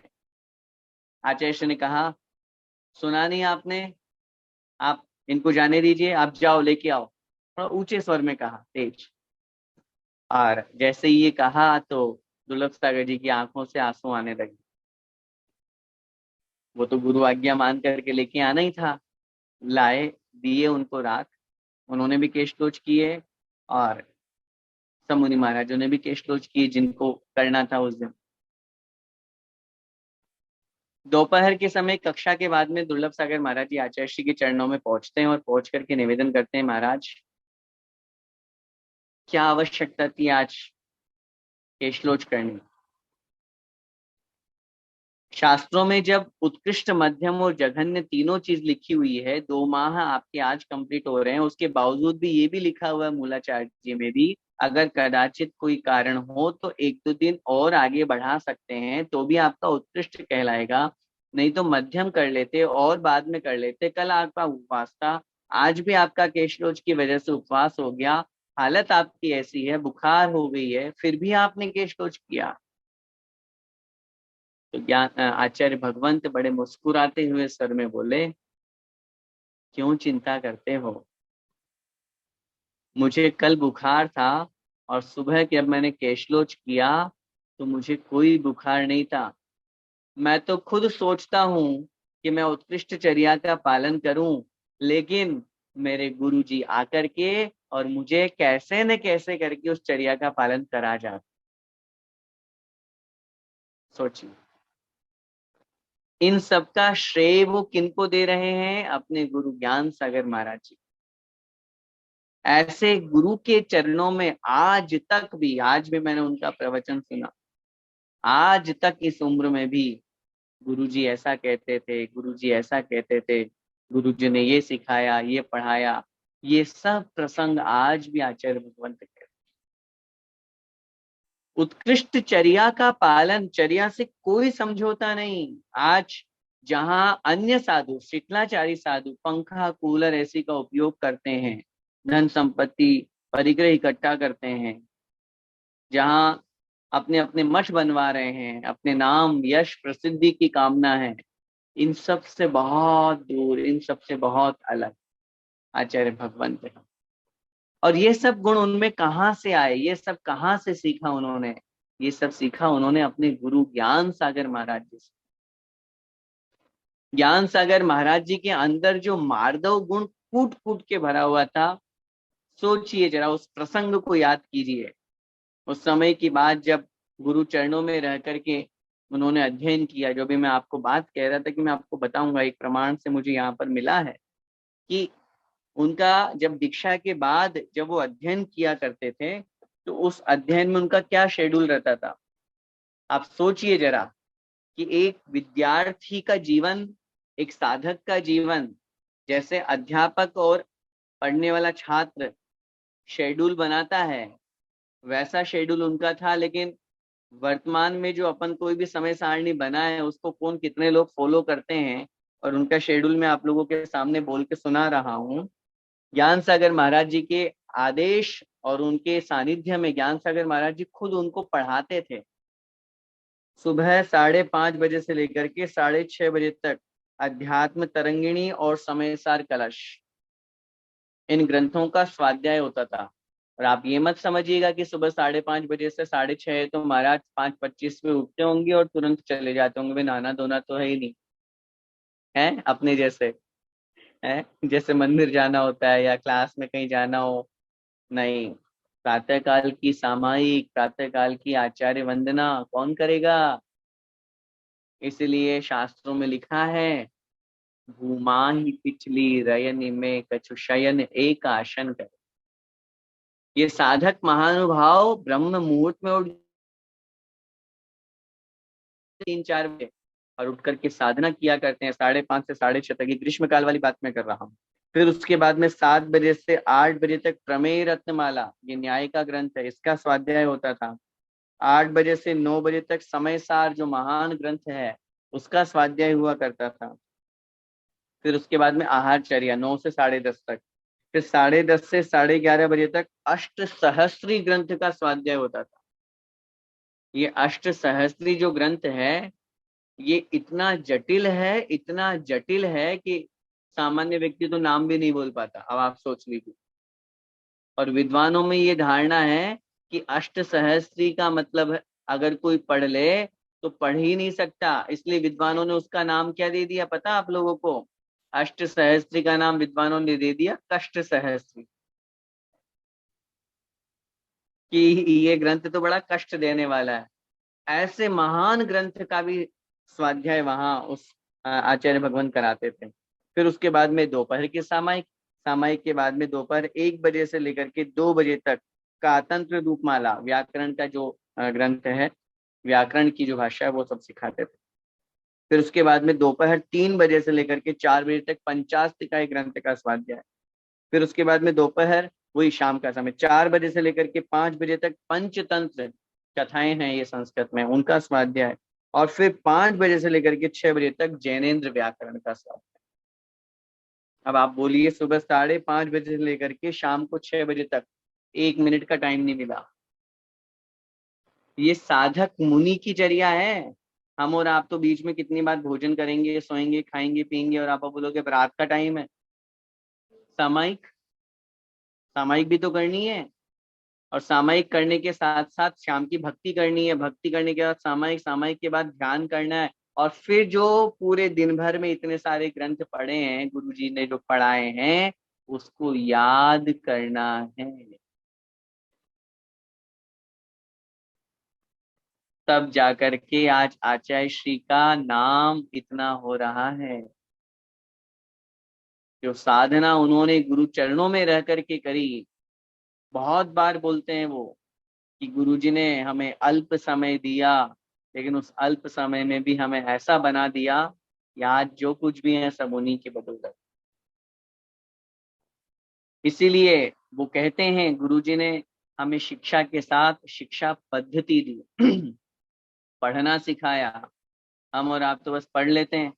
आचार्य ने कहा, सुना नहीं आपने, आप इनको जाने दीजिए, आप जाओ लेके आओ। थोड़ा ऊंचे स्वर में कहा, तेज। और जैसे ही ये कहा तो दुर्लभ सागर जी की आंखों से आंसू आने लगे। वो तो गुरु आज्ञा मान करके लेके आना ही था, लाए, दिए उनको राख। उन्होंने भी केशलोच किए, और सब मुनि महाराजों ने भी केशलोच किए जिनको करना था उस दिन। दोपहर के समय कक्षा के बाद में दुर्लभ सागर महाराज जी आचार्य श्री के चरणों में पहुंचते हैं और पहुंच करके निवेदन करते हैं, महाराज क्या आवश्यकता थी आज केशलोच करनी। शास्त्रों में जब उत्कृष्ट, मध्यम और जघन्य तीनों चीज लिखी हुई है, 2 माह आपके आज कंप्लीट हो रहे हैं, उसके बावजूद भी ये भी लिखा हुआ है मूलाचार्य जी में भी, अगर कदाचित कोई कारण हो तो 1-2 दिन और आगे बढ़ा सकते हैं तो भी आपका उत्कृष्ट कहलाएगा। नहीं तो मध्यम कर लेते और बाद में कर लेते। कल आपका उपवास था, आज भी आपका केशरोच की वजह से उपवास हो गया, हालत आपकी ऐसी है, बुखार हो गई है, फिर भी आपने केशरोच किया। तो ज्ञान आचार्य भगवंत बड़े मुस्कुराते हुए स्वर में बोले, क्यों चिंता करते हो? मुझे कल बुखार था और सुबह जब मैंने केशलोच किया तो मुझे कोई बुखार नहीं था। मैं तो खुद सोचता हूँ कि मैं उत्कृष्ट चर्या का पालन करूं, लेकिन मेरे गुरु जी आकर के और मुझे कैसे न कैसे करके उस चर्या का पालन करा जाता। सोचिए, इन सबका श्रेय वो किनको दे रहे हैं? अपने गुरु ज्ञान सागर महाराज जी। ऐसे गुरु के चरणों में आज भी मैंने उनका प्रवचन सुना, आज तक इस उम्र में भी गुरुजी ऐसा कहते थे, गुरुजी ऐसा कहते थे, गुरुजी ने ये सिखाया, ये पढ़ाया, ये सब प्रसंग आज भी आचार्य भगवंत कहते। उत्कृष्ट चर्या का पालन, चर्या से कोई समझौता नहीं। आज जहां अन्य साधु, शीतलाचारी साधु पंखा, कूलर, एसी का उपयोग करते हैं, धन संपत्ति परिग्रह इकट्ठा करते हैं, जहां अपने अपने मठ बनवा रहे हैं, अपने नाम यश प्रसिद्धि की कामना है, इन सब से बहुत दूर, इन सब से बहुत अलग आचार्य भगवंत है। और ये सब गुण उनमें कहाँ से आए? ये सब कहाँ से सीखा उन्होंने? ये सब सीखा उन्होंने अपने गुरु ज्ञान सागर महाराज जी से। ज्ञान सागर महाराज जी के अंदर जो मार्दव गुण कूट कूट के भरा हुआ था, सोचिए जरा, उस प्रसंग को याद कीजिए। उस समय की बात, जब गुरु चरणों में रह करके उन्होंने अध्ययन किया, जो भी मैं आपको बात कह रहा था कि मैं आपको बताऊंगा, एक प्रमाण से मुझे यहाँ पर मिला है कि उनका जब दीक्षा के बाद जब वो अध्ययन किया करते थे तो उस अध्ययन में उनका क्या शेड्यूल रहता था। आप सोचिए जरा कि एक विद्यार्थी का जीवन, एक साधक का जीवन, जैसे अध्यापक और पढ़ने वाला छात्र शेड्यूल बनाता है, वैसा शेड्यूल उनका था। लेकिन वर्तमान में जो अपन कोई भी समय सारणी बना है, उसको कौन कितने लोग फॉलो करते हैं, और उनका शेड्यूल मैं आप लोगों के सामने बोल के सुना रहा हूँ। ज्ञान सागर महाराज जी के आदेश और उनके सानिध्य में ज्ञान सागर महाराज जी खुद उनको पढ़ाते थे। सुबह 5:30 बजे से लेकर के 6:30 बजे तक अध्यात्म तरंगिणी और समय सार कलश, इन ग्रंथों का स्वाध्याय होता था। और आप ये मत समझिएगा कि सुबह 5:30 बजे से 6:30 तो महाराज 5:25 में उठते होंगे और तुरंत चले जाते होंगे। वे नहाना धोना तो है ही नहीं, है अपने जैसे, है जैसे मंदिर जाना होता है या क्लास में कहीं जाना हो, नहीं। प्रातःकाल की सामायिक, प्रातःकाल की आचार्य वंदना कौन करेगा? इसलिए शास्त्रों में लिखा है, भूमा ही पिछली रयन में कछु शयन एक आसन कर। ये साधक महानुभाव ब्रह्म मुहूर्त में उठ 3-4 बजे और उठ करके साधना किया करते हैं 5:30 से 6:30 तक। ये ग्रीष्म काल वाली बात मैं कर रहा हूँ। फिर उसके बाद में 7 बजे से 8 बजे तक प्रमेय रत्नमाला, ये न्याय का ग्रंथ है, इसका स्वाध्याय होता था। 8 बजे से 9 बजे तक समय सार, जो महान ग्रंथ है, उसका स्वाध्याय हुआ करता था। फिर उसके बाद में आहारचर्या 9 से 10:30 तक। फिर 10:30 से 11:30 बजे तक अष्ट सहस्त्री ग्रंथ का स्वाध्याय होता था। ये अष्ट सहस्त्री जो ग्रंथ है, ये इतना जटिल है, इतना जटिल है कि सामान्य व्यक्ति तो नाम भी नहीं बोल पाता। अब आप सोच लीजिए। और विद्वानों में ये धारणा है कि अष्ट सहस्त्री का मतलब है, अगर कोई पढ़ ले तो पढ़ ही नहीं सकता, इसलिए विद्वानों ने उसका नाम क्या दे दिया पता आप लोगों को? अष्ट सहस्त्री का नाम विद्वानों ने दे दिया कष्ट सहस्त्री, कि ये ग्रंथ तो बड़ा कष्ट देने वाला है। ऐसे महान ग्रंथ का भी स्वाध्याय वहां उस आचार्य भगवान कराते थे। फिर उसके बाद में दोपहर की सामायिक, सामायिक के बाद में दोपहर 1 बजे से लेकर के 2 बजे तक का तंत्र रूपमाला, व्याकरण का जो ग्रंथ है, व्याकरण की जो भाषा है, वो सब सिखाते थे। फिर उसके बाद में दोपहर 3 बजे से लेकर के 4 बजे तक पंचास्तिकाय ग्रंथ का स्वाध्याय। फिर उसके बाद में दोपहर वही शाम का समय 4 बजे से लेकर के 5 बजे तक पंचतंत्र कथाएं हैं ये संस्कृत में, उनका स्वाध्याय। और फिर 5 बजे से लेकर के 6 बजे तक जैनेन्द्र व्याकरण का स्वाध्याय। अब आप बोलिए, सुबह 5:30 बजे से लेकर के शाम को 6 बजे तक 1 मिनट का टाइम नहीं मिला। ये साधक मुनि की चर्या है। हम और आप तो बीच में कितनी बार भोजन करेंगे, सोएंगे, खाएंगे, पिएंगे, और आप बोलोगे रात का टाइम है। सामायिक सामायिक भी तो करनी है, और सामायिक करने के साथ साथ शाम की भक्ति करनी है, भक्ति करने के बाद सामायिक, सामायिक के बाद ध्यान करना है, और फिर जो पूरे दिन भर में इतने सारे ग्रंथ पढ़े हैं, गुरुजी ने जो पढ़ाए हैं, उसको याद करना है। तब जाकर के आज आचार्य श्री का नाम इतना हो रहा है। जो साधना उन्होंने गुरु चरणों में रह करके करी, बहुत बार बोलते हैं वो कि गुरुजी ने हमें अल्प समय दिया, लेकिन उस अल्प समय में भी हमें ऐसा बना दिया कि आज जो कुछ भी है सब उन्हीं की बदौलत। इसीलिए वो कहते हैं गुरुजी ने हमें शिक्षा के साथ शिक्षा पद्धति दी, पढ़ना सिखाया। हम और आप तो बस पढ़ लेते हैं।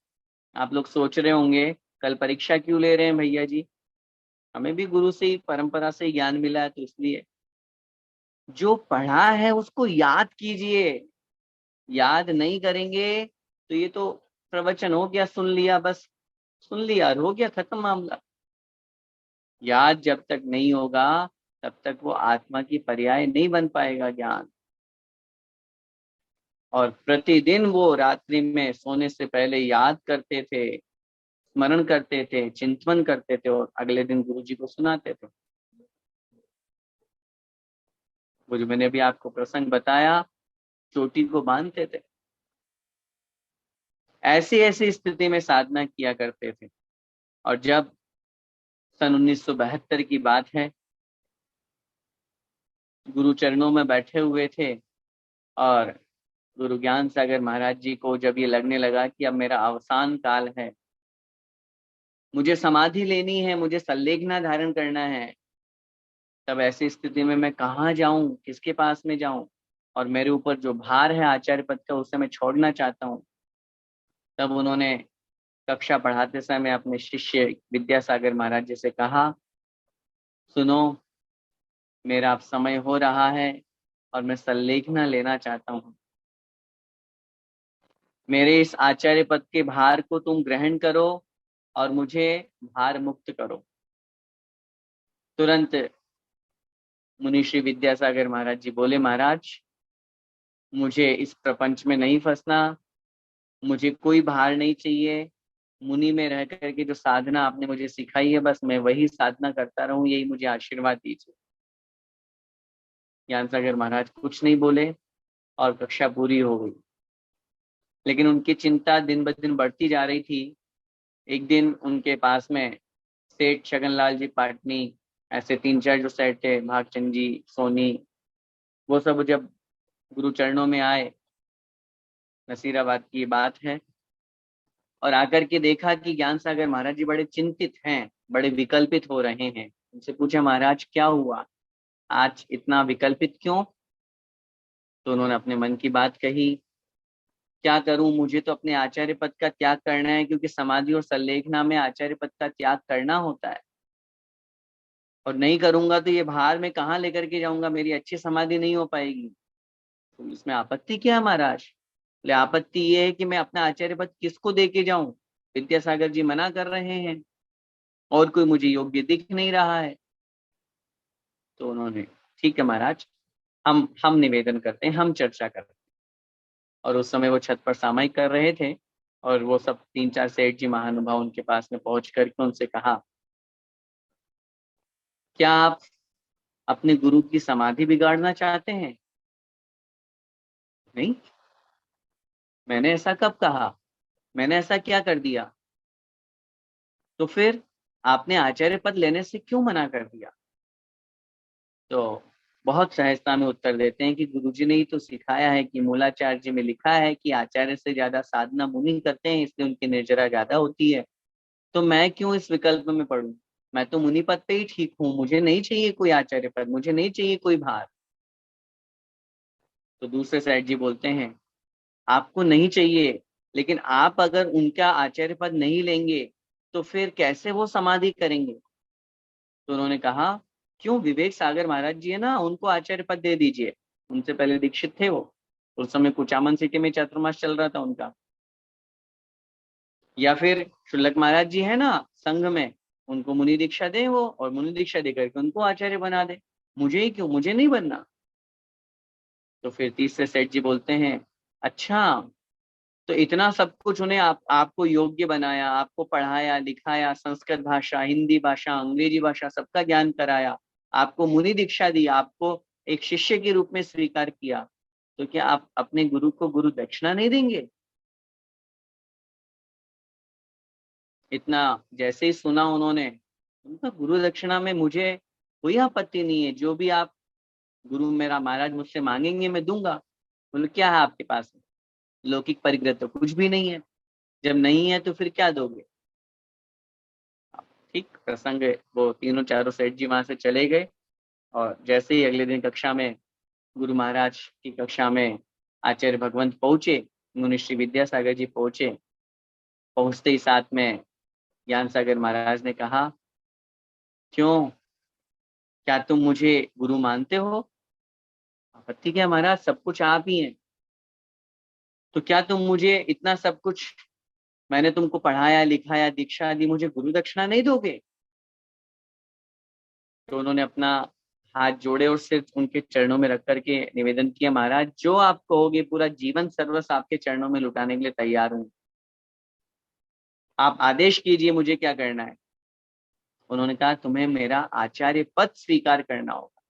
आप लोग सोच रहे होंगे कल परीक्षा क्यों ले रहे हैं भैया जी? हमें भी गुरु से ही, परंपरा से ही ज्ञान मिला है, तो इसलिए जो पढ़ा है उसको याद कीजिए। याद नहीं करेंगे तो ये तो प्रवचन हो गया, सुन लिया, बस सुन लिया और हो गया, खत्म मामला। याद जब तक नहीं होगा तब तक वो आत्मा की पर्याय नहीं बन पाएगा ज्ञान। और प्रतिदिन वो रात्रि में सोने से पहले याद करते थे, स्मरण करते थे, चिंतन करते थे, और अगले दिन गुरु जी को सुनाते थे। वो जो मैंने अभी आपको प्रसंग बताया, चोटी को बांधते थे। ऐसी ऐसी स्थिति में साधना किया करते थे। और जब सन 1972 की बात है, गुरु चरणों में बैठे हुए थे, और गुरु ज्ञान सागर महाराज जी को जब ये लगने लगा कि अब मेरा अवसान काल है, मुझे समाधि लेनी है, मुझे संलेखना धारण करना है, तब ऐसी स्थिति में मैं कहाँ जाऊं, किसके पास में जाऊं, और मेरे ऊपर जो भार है आचार्य पद का उसे मैं छोड़ना चाहता हूं। तब उन्होंने कक्षा पढ़ाते समय अपने शिष्य विद्यासागर महाराज जी से कहा, सुनो, मेरा अब समय हो रहा है और मैं संलेखना लेना चाहता हूँ। मेरे इस आचार्य पद के भार को तुम ग्रहण करो और मुझे भार मुक्त करो। तुरंत मुनि श्री विद्यासागर महाराज जी बोले, महाराज मुझे इस प्रपंच में नहीं फंसना, मुझे कोई भार नहीं चाहिए। मुनि में रह करके जो साधना आपने मुझे सिखाई है, बस मैं वही साधना करता रहूं, यही मुझे आशीर्वाद दीजिए। ज्ञान सागर महाराज कुछ नहीं बोले और कक्षा पूरी हो गई। लेकिन उनकी चिंता दिन ब दिन बढ़ती जा रही थी। एक दिन उनके पास में सेठ छगनलाल जी पाटनी, ऐसे 3-4 जो सेठ थे, भागचंद जी, सोनी, वो सब जब गुरु चरणों में आए, नसीराबाद की बात है, और आकर के देखा कि ज्ञान सागर महाराज जी बड़े चिंतित हैं, बड़े विकल्पित हो रहे हैं। उनसे पूछा, महाराज क्या हुआ, आज इतना विकल्पित क्यों? तो उन्होंने अपने मन की बात कही, क्या करूं, मुझे तो अपने आचार्य पद का त्याग करना है, क्योंकि समाधि और संलेखना में आचार्य पद का त्याग करना होता है, और नहीं करूंगा तो ये भार में कहाँ लेकर के जाऊंगा, मेरी अच्छी समाधि नहीं हो पाएगी। तो इसमें आपत्ति क्या है महाराज? बोले, आपत्ति ये है कि मैं अपना आचार्य पद किसको दे के जाऊं? विद्यासागर जी मना कर रहे हैं और कोई मुझे योग्य दिख नहीं रहा है। तो उन्होंने, ठीक है महाराज, हम निवेदन करते हैं, हम चर्चा करते हैं। और उस समय वो छत पर सामायिक कर रहे थे, और वो सब 3-4 सेठ जी महानुभाव उनके पास में पहुंच करके उनसे कहा, क्या आप अपने गुरु की समाधि बिगाड़ना चाहते हैं? नहीं, मैंने ऐसा कब कहा, मैंने ऐसा क्या कर दिया? तो फिर आपने आचार्य पद लेने से क्यों मना कर दिया? तो बहुत सहजता में उत्तर देते हैं कि गुरुजी ने ही तो सिखाया है कि मूलाचार्य में लिखा है कि आचार्य से ज्यादा साधना मुनि करते हैं, इसलिए उनकी निर्जरा ज्यादा होती है। तो मैं क्यों इस विकल्प में पढ़ूं? मैं तो मुनि पद पे ही ठीक हूँ, मुझे नहीं चाहिए कोई आचार्य पद, मुझे नहीं चाहिए कोई भार। तो दूसरे सेठ जी बोलते हैं, आपको नहीं चाहिए, लेकिन आप अगर उनका आचार्य पद नहीं लेंगे तो फिर कैसे वो समाधि करेंगे? तो उन्होंने कहा, क्यों, विवेक सागर महाराज जी है ना, उनको आचार्य पद दे दीजिए। उनसे पहले दीक्षित थे वो, उस समय कुचामन सिटी में चातुर्मास चल रहा था उनका। या फिर शुल्लक महाराज जी है ना संघ में, उनको मुनि दीक्षा दे वो, और मुनि दीक्षा दे करके उनको आचार्य बना दे। मुझे ही क्यों, मुझे नहीं बनना। तो फिर तीसरे सेठ जी बोलते हैं, अच्छा, तो इतना सब कुछ उन्हें आपको योग्य बनाया, आपको पढ़ाया लिखाया, संस्कृत भाषा, हिंदी भाषा, अंग्रेजी भाषा सबका ज्ञान कराया, आपको मुनि दीक्षा दी, आपको एक शिष्य के रूप में स्वीकार किया, तो क्या आप अपने गुरु को गुरु दक्षिणा नहीं देंगे? इतना जैसे ही सुना उन्होंने, उनका गुरु दक्षिणा में मुझे कोई आपत्ति नहीं है, जो भी आप गुरु मेरा महाराज मुझसे मांगेंगे मैं दूंगा। बोले, क्या है आपके पास? लौकिक परिग्रह तो कुछ भी नहीं है, जब नहीं है तो फिर क्या दोगे? ठीक प्रसंग, वो तीनों चारों सेठ जी वहां से चले गए। और जैसे ही अगले दिन कक्षा में, गुरु महाराज की कक्षा में आचार्य भगवंत पहुंचे, मुनि श्री विद्यासागर जी पहुंचे। पहुंचते ही साथ में ज्ञान सागर महाराज ने कहा, क्यों, क्या तुम मुझे गुरु मानते हो? आपत्ति क्या महाराज, सब कुछ आप ही हैं। तो क्या तुम मुझे इतना सब कुछ, मैंने तुमको पढ़ाया लिखाया दीक्षा दी, मुझे गुरु दक्षिणा नहीं दोगे? तो उन्होंने अपना हाथ जोड़े और सिर्फ उनके चरणों में रख करके निवेदन किया, महाराज जो आप कहोगे, पूरा जीवन सर्वस्व आपके चरणों में लुटाने के लिए तैयार हूँ, आप आदेश कीजिए मुझे क्या करना है। उन्होंने कहा, तुम्हें मेरा आचार्य पद स्वीकार करना होगा।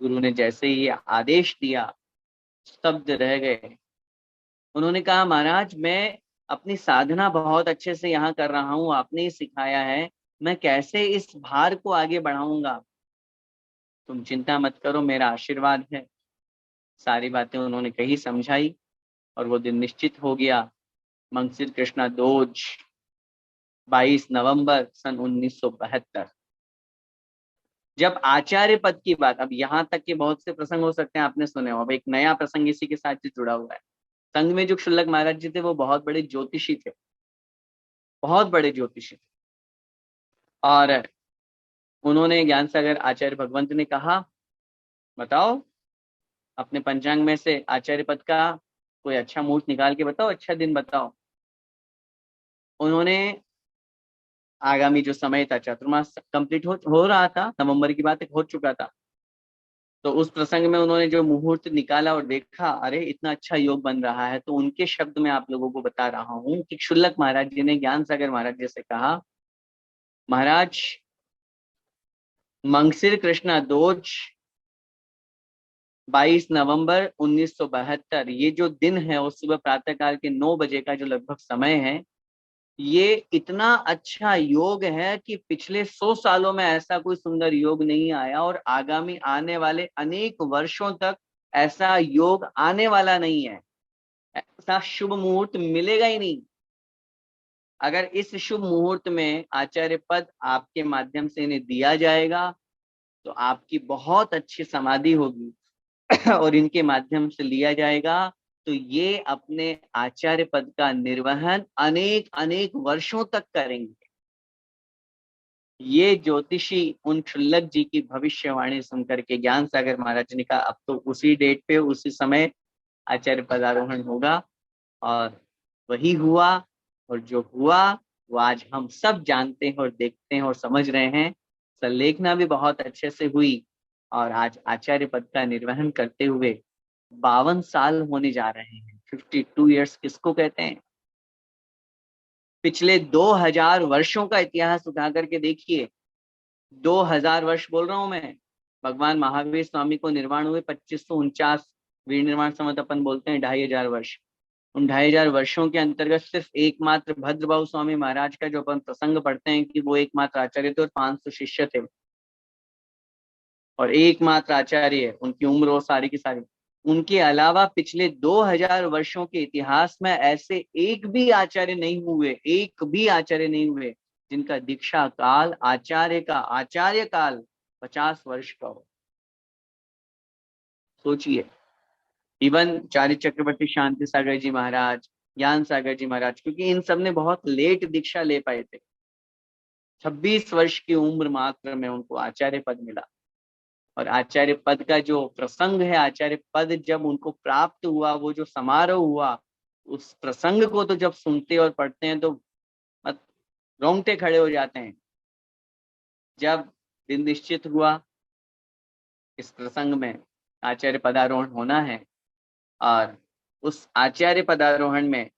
गुरु ने जैसे ही ये आदेश दिया, स्तब्ध रह गए। उन्होंने कहा, महाराज मैं अपनी साधना बहुत अच्छे से यहाँ कर रहा हूँ, आपने ही सिखाया है, मैं कैसे इस भार को आगे बढ़ाऊंगा? तुम चिंता मत करो, मेरा आशीर्वाद है। सारी बातें उन्होंने कही, समझाई, और वो दिन निश्चित हो गया। मंगसिर कृष्णा दोज, 22 नवंबर सन 1972। जब आचार्य पद की बात, अब यहाँ तक के बहुत से प्रसंग हो सकते हैं आपने सुने हो, अब एक नया प्रसंग इसी के साथ जुड़ा हुआ है। संघ में जो शुल्लक महाराज जी थे वो बहुत बड़े ज्योतिषी थे, बहुत बड़े ज्योतिषी थे। और उन्होंने ज्ञान सागर आचार्य भगवंत ने कहा, बताओ अपने पंचांग में से आचार्य पद का कोई अच्छा मुहूर्त निकाल के बताओ, अच्छा दिन बताओ। उन्होंने आगामी जो समय था, चातुर्मास कंप्लीट हो रहा था, नवंबर की बात हो चुका था, तो उस प्रसंग में उन्होंने जो मुहूर्त निकाला और देखा, अरे इतना अच्छा योग बन रहा है, तो उनके शब्द में आप लोगों को बता रहा हूँ कि शुल्लक महाराज जी ने ज्ञान सागर महाराज जी से कहा, महाराज मंगसिर कृष्णा दोज 22 नवंबर 1972, ये जो दिन है वो सुबह प्रातः काल के 9 बजे का जो लगभग समय है, ये इतना अच्छा योग है कि पिछले 100 सालों में ऐसा कोई सुंदर योग नहीं आया, और आगामी आने वाले अनेक वर्षों तक ऐसा योग आने वाला नहीं है, ऐसा शुभ मुहूर्त मिलेगा ही नहीं। अगर इस शुभ मुहूर्त में आचार्य पद आपके माध्यम से इन्हें दिया जाएगा तो आपकी बहुत अच्छी समाधि होगी और इनके माध्यम से लिया जाएगा तो ये अपने आचार्य पद का निर्वहन अनेक अनेक वर्षों तक करेंगे। ये ज्योतिषी उन क्षुल्लक जी की भविष्यवाणी सुनकर के ज्ञान सागर महाराज ने कहा, अब तो उसी डेट पे उसी समय आचार्य पदारोहण होगा। और वही हुआ, और जो हुआ वो आज हम सब जानते हैं और देखते हैं और समझ रहे हैं। संलेखना भी बहुत अच्छे से हुई, और आज आचार्य पद का निर्वहन करते हुए 52 साल होने जा रहे हैं। 52 ईयर्स किसको कहते हैं? पिछले 2000 वर्षों का इतिहास उठा करके देखिए, 2000 वर्ष बोल रहा हूं मैं। भगवान महावीर स्वामी को निर्वाण हुए 2549, वीर निर्वाण संवत अपन बोलते हैं 2500 वर्ष। उन 2500 वर्षों के अंतर्गत सिर्फ एकमात्र भद्रभाव स्वामी महाराज का जो अपन प्रसंग पढ़ते हैं कि वो एकमात्र आचार्य थे और 500 शिष्य थे, और एकमात्र आचार्य, उनकी उम्र वो सारी की सारी, उनके अलावा पिछले 2000 वर्षों के इतिहास में ऐसे एक भी आचार्य नहीं हुए, एक भी आचार्य नहीं हुए जिनका दीक्षा काल, आचार्य काल 50 वर्ष का हो। सोचिए, इवन चार्य चक्रवर्ती शांति सागर जी महाराज, ज्ञान सागर जी महाराज, क्योंकि इन सब ने बहुत लेट दीक्षा ले पाए थे, 26 वर्ष की उम्र मात्र में उनको आचार्य पद मिला। और आचार्य पद का जो प्रसंग है, आचार्य पद जब उनको प्राप्त हुआ, वो जो समारोह हुआ, उस प्रसंग को तो जब सुनते और पढ़ते हैं तो रोंगटे खड़े हो जाते हैं। जब दिन निश्चित हुआ इस प्रसंग में आचार्य पदारोहण होना है, और उस आचार्य पदारोहण में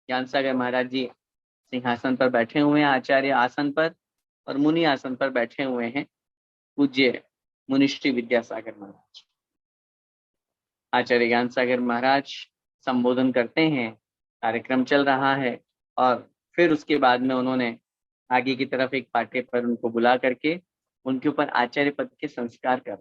ज्ञान सागर महाराज जी सिंहासन पर बैठे हुए हैं, आचार्य आसन पर, और मुनि आसन पर बैठे हुए हैं पूज्य मुनिश्री विद्यासागर महाराज। आचार्य ज्ञान सागर महाराज संबोधन करते हैं, कार्यक्रम चल रहा है, और फिर उसके बाद में उन्होंने आगे की तरफ एक पाटे पर उनको बुला करके उनके ऊपर आचार्य पद के संस्कार कर,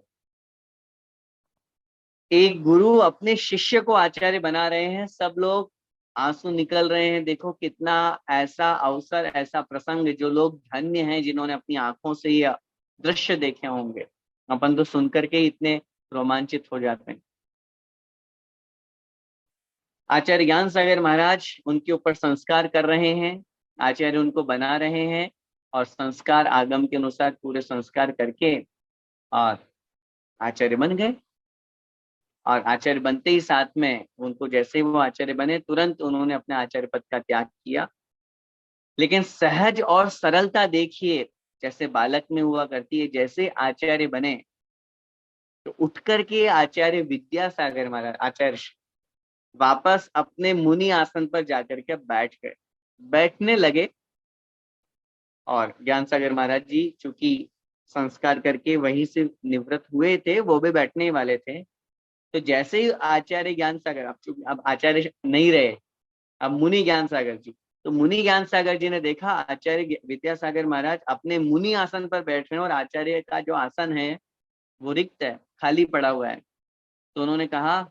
एक गुरु अपने शिष्य को आचार्य बना रहे हैं, सब लोग आंसू निकल रहे हैं। देखो कितना ऐसा अवसर, ऐसा प्रसंग, जो लोग धन्य हैं जिन्होंने अपनी आंखों से ये दृश्य देखे होंगे। अपन तो सुनकर के इतने रोमांचित हो जाते हैं। आचार्य ज्ञान सागर महाराज उनके ऊपर संस्कार कर रहे हैं, आचार्य उनको बना रहे हैं, और संस्कार आगम के अनुसार पूरे संस्कार करके और आचार्य बन गए। और आचार्य बनते ही साथ में उनको, जैसे ही वो आचार्य बने, तुरंत उन्होंने अपने आचार्य पद का त्याग किया। लेकिन सहज और सरलता देखिए, जैसे बालक में हुआ करती है। जैसे आचार्य बने तो उठ करके आचार्य विद्यासागर महाराज, आचार्य वापस अपने मुनि आसन पर जाकर के बैठ गए, बैठने लगे। और ज्ञान सागर महाराज जी चूंकि संस्कार करके वहीं से निवृत्त हुए थे, वो भी बैठने ही वाले थे। तो जैसे ही आचार्य ज्ञान सागर, अब आचार्य नहीं रहे, अब मुनि ज्ञान सागर जी, तो मुनि ज्ञान सागर जी ने देखा आचार्य विद्यासागर महाराज अपने मुनि आसन पर बैठ रहे हैं और आचार्य का जो आसन है वो रिक्त है, खाली पड़ा हुआ है। तो उन्होंने कहा,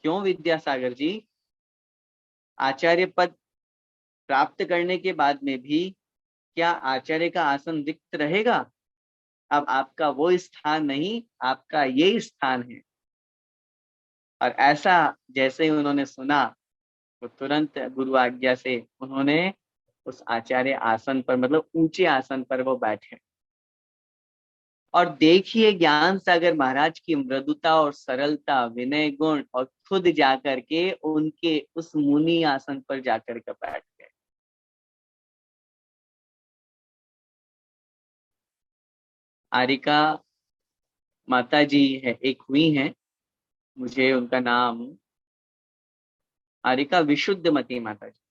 क्यों विद्यासागर जी, आचार्य पद प्राप्त करने के बाद में भी क्या आचार्य का आसन रिक्त रहेगा? अब आपका वो स्थान नहीं, आपका ये स्थान है। और ऐसा जैसे ही उन्होंने सुना, तो तुरंत गुरु आज्ञा से उन्होंने उस आचार्य आसन पर, मतलब ऊंचे आसन पर वो बैठे। और देखिए ज्ञान सागर महाराज की मृदुता और सरलता, विनय गुण, और खुद जाकर के उनके उस मुनि आसन पर जाकर के बैठ गए। आरिका माता जी है, एक हुई हैं, मुझे उनका नाम, आरिका विशुद्धमती माता जी,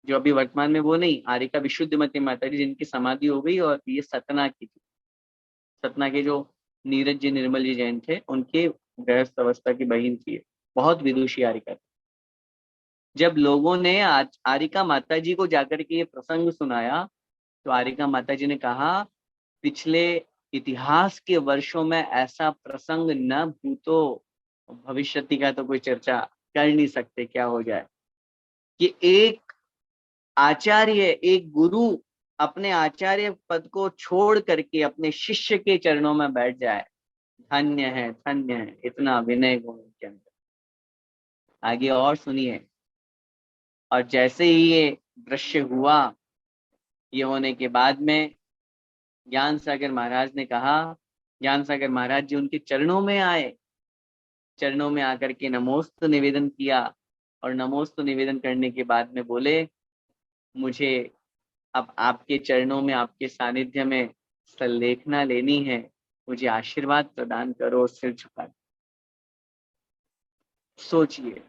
जो अभी वर्तमान में वो नहीं, आरिका विशुद्धमती माता जी जिनकी समाधि हो गई। और ये सतना की थी, सतना के जो नीरज जी, निर्मल जी जैन थे, उनके गृहस्थ अवस्था की बहन थी। बहुत विदुषी आरिका थी। जब लोगों ने आरिका माता जी को जाकर के ये प्रसंग सुनाया, तो आरिका माता जी ने कहा, पिछले इतिहास के वर्षों में ऐसा प्रसंग न भूतो भविष्यति का तो कोई चर्चा कर नहीं सकते, क्या हो जाए कि एक आचार्य, एक गुरु अपने आचार्य पद को छोड़ करके अपने शिष्य के चरणों में बैठ जाए। धन्य है, धन्य है, इतना विनय गुण के अंदर। आगे और सुनिए। और जैसे ही ये दृश्य हुआ, ये होने के बाद में ज्ञान सागर महाराज ने कहा, ज्ञान सागर महाराज जी उनके चरणों में आए, चरणों में आकर के नमोस्तु निवेदन किया। और नमोस्तु निवेदन करने के बाद में बोले, मुझे अब आपके चरणों में, आपके सानिध्य में संलेखना लेनी है, मुझे आशीर्वाद प्रदान करो। सिर झुका, सोचिए,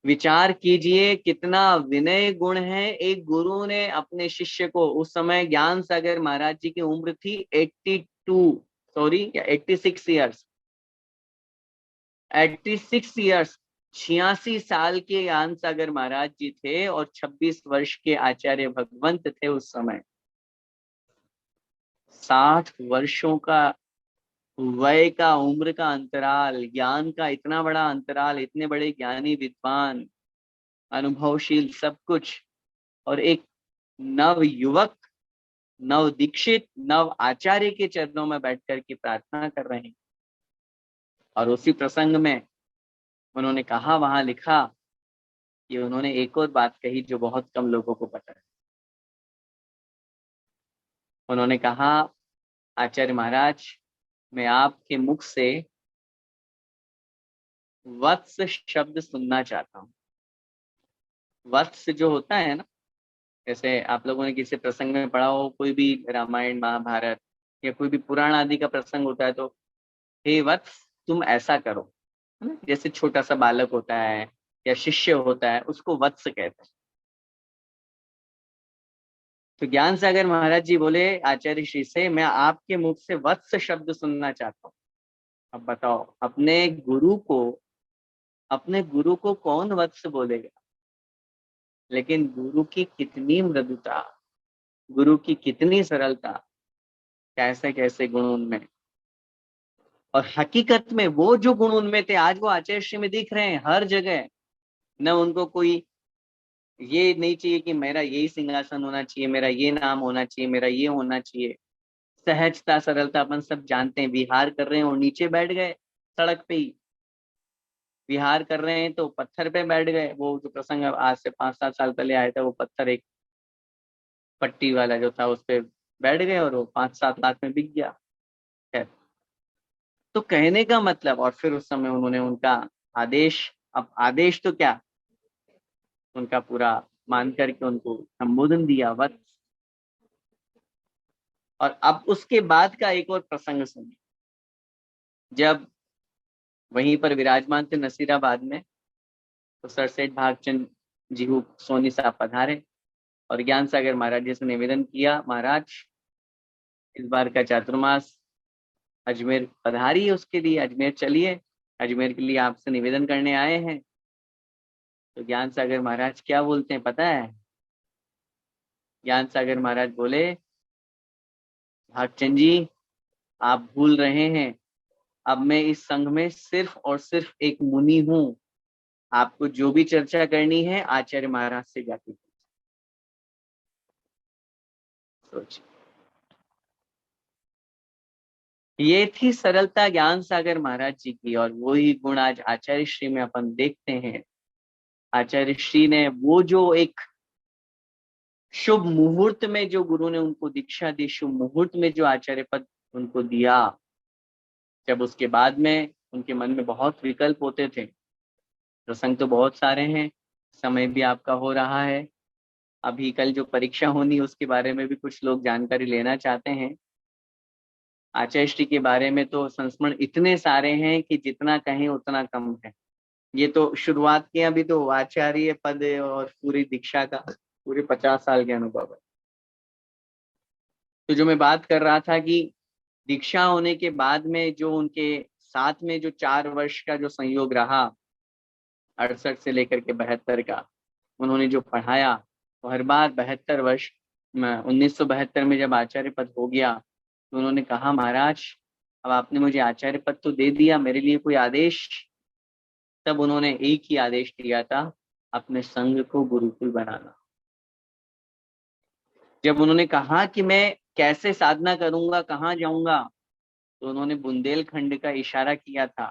विचार कीजिए, कितना विनय गुण है। एक गुरु ने अपने शिष्य को, उस समय ज्ञान सागर महाराज जी की उम्र थी 86 ईयर्स, 86 साल के ज्ञान सागर महाराज जी थे, और 26 वर्ष के आचार्य भगवंत थे उस समय। 60 वर्षों का वय का, उम्र का अंतराल, ज्ञान का इतना बड़ा अंतराल, इतने बड़े ज्ञानी विद्वान, अनुभवशील सब कुछ, और एक नव युवक, नव दीक्षित, नव आचार्य के चरणों में बैठ कर के प्रार्थना कर रहे हैं। और उसी प्रसंग में उन्होंने कहा, वहां लिखा कि उन्होंने एक और बात कही जो बहुत कम लोगों को पता है। उन्होंने कहा, आचार्य महाराज, मैं आपके मुख से वत्स शब्द सुनना चाहता हूँ। वत्स जो होता है ना, जैसे आप लोगों ने किसी प्रसंग में पढ़ा हो, कोई भी रामायण महाभारत या कोई भी पुराण आदि का प्रसंग होता है, तो हे वत्स तुम ऐसा करो, है ना? जैसे छोटा सा बालक होता है या शिष्य होता है, उसको वत्स कहते हैं। तो ज्ञान सागर महाराज जी बोले आचार्य श्री से, मैं आपके मुख से वत्स शब्द सुनना चाहता हूँ। अब बताओ, अपने गुरु को कौन वत्स बोलेगा? लेकिन गुरु की कितनी मृदुता, गुरु की कितनी सरलता, कैसे कैसे गुण उनमें। और हकीकत में वो जो गुण उनमें थे, आज वो आचार्य श्री में दिख रहे हैं हर जगह। न उनको कोई ये नहीं चाहिए कि मेरा यही सिंहासन होना चाहिए, मेरा ये नाम होना चाहिए, मेरा ये होना चाहिए। सहजता, सरलता, अपन सब जानते हैं। विहार कर रहे हैं और नीचे बैठ गए, सड़क पे ही विहार कर रहे हैं तो पत्थर पे बैठ गए। वो जो प्रसंग आज से 5-7 साल पहले आया था, वो पत्थर एक पट्टी वाला जो था उस पे बैठ गए और वो 5-7 लाख में बिक गया। खैर, तो कहने का मतलब, और फिर उस समय उन्होंने उनका आदेश, अब आदेश तो क्या, उनका पूरा मान करके उनको संबोधन दिया, वत्स। और अब उसके बाद का एक और प्रसंग सुनिए। जब वहीं पर विराजमान थे नसीराबाद में, तो सर सेठ भागचंद जी सोनी साहब पधारे और ज्ञान सागर महाराज जी से निवेदन किया, महाराज इस बार का चातुर्मास अजमेर पधारिए, उसके लिए अजमेर चलिए, अजमेर के लिए आपसे निवेदन करने आए हैं। तो ज्ञान सागर महाराज क्या बोलते हैं पता है? ज्ञान सागर महाराज बोले, भागचंद जी आप भूल रहे हैं, अब मैं इस संघ में सिर्फ और सिर्फ एक मुनि हूँ। आपको जो भी चर्चा करनी है आचार्य महाराज से जाके सोचिए। ये थी सरलता ज्ञान सागर महाराज जी की, और वही गुण आज आचार्य श्री में अपन देखते हैं। आचार्य श्री ने वो जो एक शुभ मुहूर्त में जो गुरु ने उनको दीक्षा दी, शुभ मुहूर्त में जो आचार्य पद उनको दिया, जब उसके बाद में उनके मन में बहुत विकल्प होते थे। प्रसंग तो बहुत सारे हैं, समय भी आपका हो रहा है। अभी कल जो परीक्षा होनी उसके बारे में भी कुछ लोग जानकारी लेना चाहते हैं। आचार्य श्री के बारे में तो संस्मरण इतने सारे हैं कि जितना कहें उतना कम है। ये तो शुरुआत की, अभी तो आचार्य पद और पूरी दीक्षा का पूरे 50 साल के अनुभव है। तो जो मैं बात कर रहा था कि दीक्षा होने के बाद में जो उनके साथ में जो 4 वर्ष का जो संयोग रहा, 68 से लेकर के 72 का, उन्होंने जो पढ़ाया, तो हर बार 72 वर्ष में 1972 में जब आचार्य पद हो गया, तो उन्होंने कहा, महाराज अब आपने मुझे आचार्य पद तो दे दिया, मेरे लिए कोई आदेश? तब उन्होंने एक ही आदेश दिया था, अपने संघ को गुरुकुल बनाना। जब उन्होंने कहा कि मैं कैसे साधना करूंगा, कहाँ जाऊंगा, तो उन्होंने बुंदेलखंड का इशारा किया था।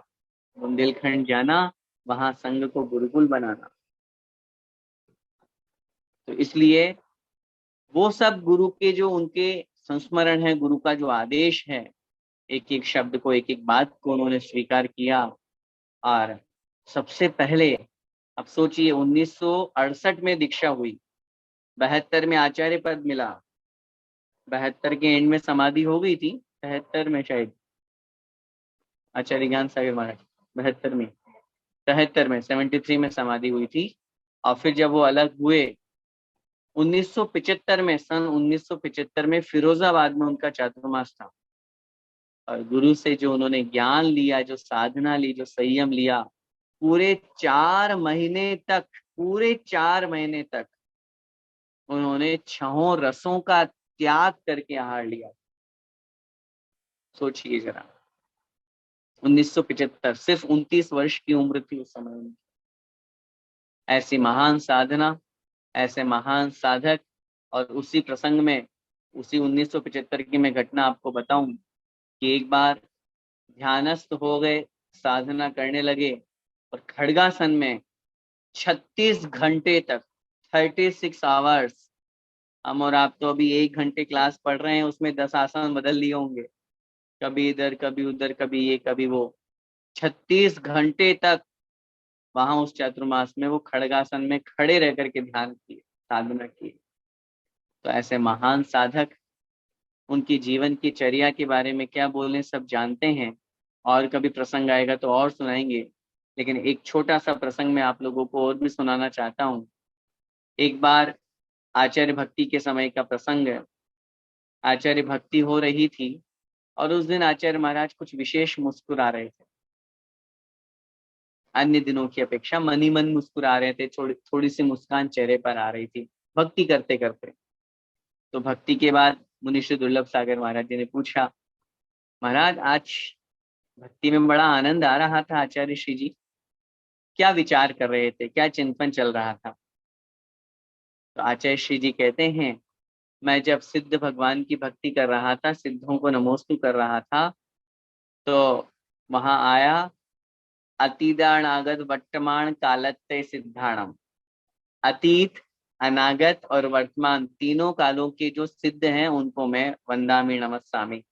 बुंदेलखंड जाना, वहां संघ को गुरुकुल बनाना। तो इसलिए वो सब गुरु के जो उनके संस्मरण है, गुरु का जो आदेश है, एक एक शब्द को, एक एक बात को उन्होंने स्वीकार किया। और सबसे पहले, अब सोचिए 1968 में दीक्षा हुई, 72 में आचार्य पद मिला, 72 के एंड में समाधि हो गई थी, 73 में शायद आचार्य ज्ञान सागर महाराज, 72 में, 73 में, 73 में समाधि हुई थी। और फिर जब वो अलग हुए 1975 में, सन 1975 में फिरोजाबाद में उनका चातुर्मास था। और गुरु से जो उन्होंने ज्ञान लिया, जो साधना ली, जो संयम लिया, पूरे 4 महीने तक, पूरे 4 महीने तक उन्होंने 6 रसों का त्याग करके आहार लिया। सोचिए जरा, 1975, सिर्फ 29 वर्ष की उम्र थी उस समय उनकी। ऐसी महान साधना, ऐसे महान साधक, और उसी प्रसंग में, उसी 1975 की मैं घटना आपको बताऊं कि एक बार ध्यानस्थ हो गए, साधना करने लगे, और खड़गासन में 36 घंटे तक, 36 आवर्स, हम और आप तो अभी 1 घंटे क्लास पढ़ रहे हैं, उसमें 10 आसन बदल लिए होंगे, कभी इधर कभी उधर, कभी ये कभी वो। 36 घंटे तक वहां उस चातुर्मास में वो खड़गासन में खड़े रह करके ध्यान किए, साधना की। तो ऐसे महान साधक, उनकी जीवन की चर्या के बारे में क्या बोलें, सब जानते हैं, और कभी प्रसंग आएगा तो और सुनाएंगे। लेकिन एक छोटा सा प्रसंग मैं आप लोगों को और भी सुनाना चाहता हूँ। एक बार आचार्य भक्ति के समय का प्रसंग है। आचार्य भक्ति हो रही थी, और उस दिन आचार्य महाराज कुछ विशेष मुस्कुरा रहे थे। अन्य दिनों की अपेक्षा मन ही मन मुस्कुरा रहे थे, थोड़ी सी मुस्कान चेहरे पर आ रही थी भक्ति करते करते। तो भक्ति के बाद मुनिश्री दुर्लभ सागर महाराज जी ने पूछा, महाराज आज भक्ति में बड़ा आनंद आ रहा था, आचार्य श्री जी क्या विचार कर रहे थे, क्या चिंतन चल रहा था? तो आचार्य श्री जी कहते हैं, मैं जब सिद्ध भगवान की भक्ति कर रहा था, सिद्धों को नमोस्तु कर रहा था, तो वहां आया, अतीतानागत वर्तमान कालत्य सिद्धाणम। अतीत, अनागत और वर्तमान तीनों कालों के जो सिद्ध हैं उनको मैं वंदामि नमस्सामि।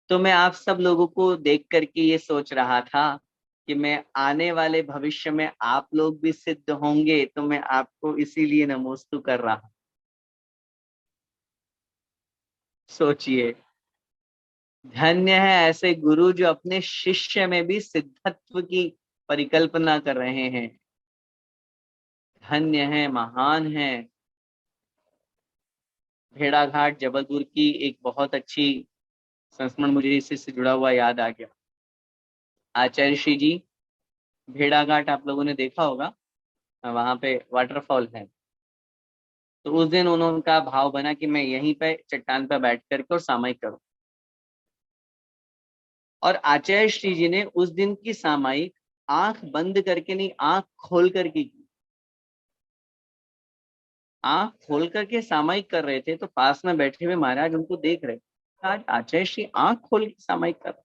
तो मैं आप सब लोगों को देख करके ये सोच रहा था कि मैं आने वाले भविष्य में आप लोग भी सिद्ध होंगे, तो मैं आपको इसीलिए नमोस्तु कर रहा हूं। सोचिए, धन्य है ऐसे गुरु जो अपने शिष्य में भी सिद्धत्व की परिकल्पना कर रहे हैं। धन्य है, महान है। भेड़ाघाट जबलपुर की एक बहुत अच्छी संस्मरण मुझे इसी से जुड़ा हुआ याद आ गया। आचार्य श्री जी, भेड़ाघाट आप लोगों ने देखा होगा, वहां पे वाटरफॉल है। तो उस दिन उनका भाव बना कि मैं यहीं पे चट्टान पर बैठ करके और सामायिक करूं। और आचार्य श्री जी ने उस दिन की सामायिक आंख बंद करके नहीं, आंख खोल करके की। आंख खोल करके सामायिक कर रहे थे, तो पास में बैठे हुए महाराज उनको देख रहे, आज आचार्य श्री आंख खोल के सामायिक कर रहे।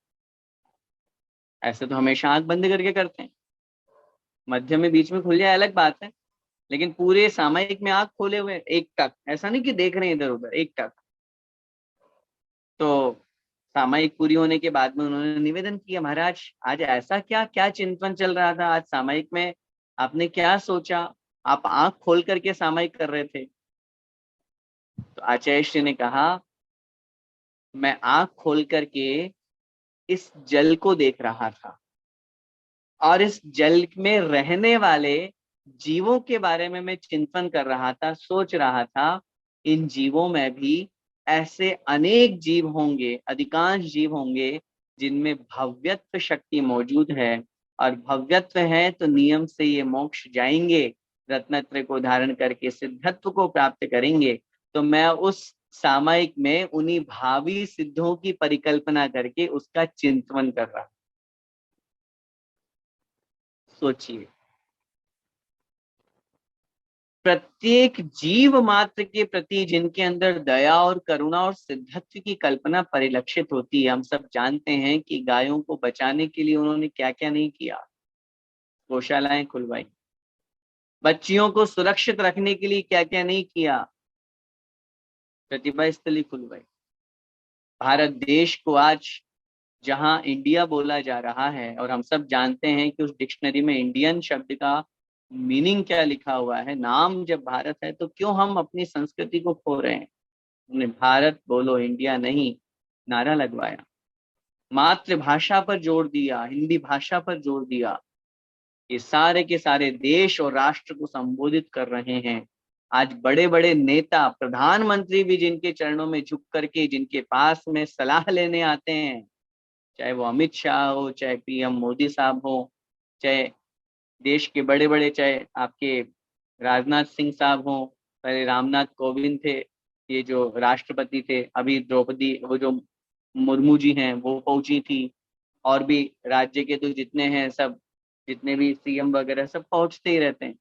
ऐसे तो हमेशा आंख बंद करके करते हैं, मध्य में बीच में खुल जाए अलग बात है, लेकिन पूरे सामायिक में आंख खोले हुए एक टक, ऐसा नहीं कि देख रहे हैं इधर उधर, एक टक। तो सामायिक पूरी होने के बाद में उन्होंने निवेदन किया, महाराज आज ऐसा क्या क्या चिंतन चल रहा था, आज सामायिक में आपने क्या सोचा, आप आंख खोल करके सामायिक कर रहे थे? तो आचार्य श्री ने कहा, मैं आंख खोल करके इस जल को देख रहा था, और इस जल में रहने वाले जीवों के बारे में मैं चिंतन कर रहा था, सोच रहा था, इन जीवों में भी ऐसे अनेक जीव होंगे, अधिकांश जीव होंगे जिनमें भव्यत्व शक्ति मौजूद है, और भव्यत्व है तो नियम से ये मोक्ष जाएंगे, रत्नत्रय को धारण करके सिद्धत्व को प्राप्त करेंगे। तो मैं उस सामायिक में उन्हीं भावी सिद्धों की परिकल्पना करके उसका चिंतन कर रहा। सोचिए, प्रत्येक जीव मात्र के प्रति जिनके अंदर दया और करुणा और सिद्धत्व की कल्पना परिलक्षित होती है। हम सब जानते हैं कि गायों को बचाने के लिए उन्होंने क्या क्या नहीं किया, गौशालाएं खुलवाई, बच्चियों को सुरक्षित रखने के लिए क्या क्या नहीं किया, प्रतिभा स्थली खुलवाई। भारत देश को आज जहां इंडिया बोला जा रहा है, और हम सब जानते हैं कि उस डिक्शनरी में इंडियन शब्द का मीनिंग क्या लिखा हुआ है, नाम जब भारत है, तो क्यों हम अपनी संस्कृति को खो रहे हैं? हमने भारत बोलो इंडिया नहीं नारा लगवाया, मातृभाषा पर जोर दिया, हिंदी भाषा पर जोर दिया। ये सारे के सारे देश और राष्ट्र को संबोधित कर रहे हैं। आज बड़े बड़े नेता, प्रधानमंत्री भी जिनके चरणों में झुक करके, जिनके पास में सलाह लेने आते हैं, चाहे वो अमित शाह हो, चाहे पीएम मोदी साहब हो, चाहे देश के बड़े बड़े, चाहे आपके राजनाथ सिंह साहब हो, पहले रामनाथ कोविंद थे, ये जो राष्ट्रपति थे, अभी द्रौपदी, वो जो मुर्मू जी हैं वो पहुंची थी, और भी राज्य के तो जितने हैं सब, जितने भी सीएम वगैरह सब पहुंचते ही रहते हैं।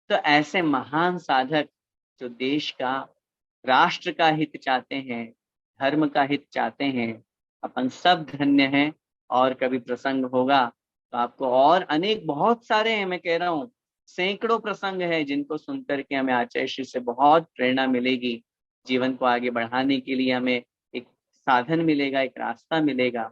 तो ऐसे महान साधक जो देश का, राष्ट्र का हित चाहते हैं, धर्म का हित चाहते हैं, अपन सब धन्य हैं। और कभी प्रसंग होगा तो आपको, और अनेक बहुत सारे हैं, मैं कह रहा हूँ सैकड़ों प्रसंग है जिनको सुनकर के हमें आचार्य श्री से बहुत प्रेरणा मिलेगी। जीवन को आगे बढ़ाने के लिए हमें एक साधन मिलेगा, एक रास्ता मिलेगा।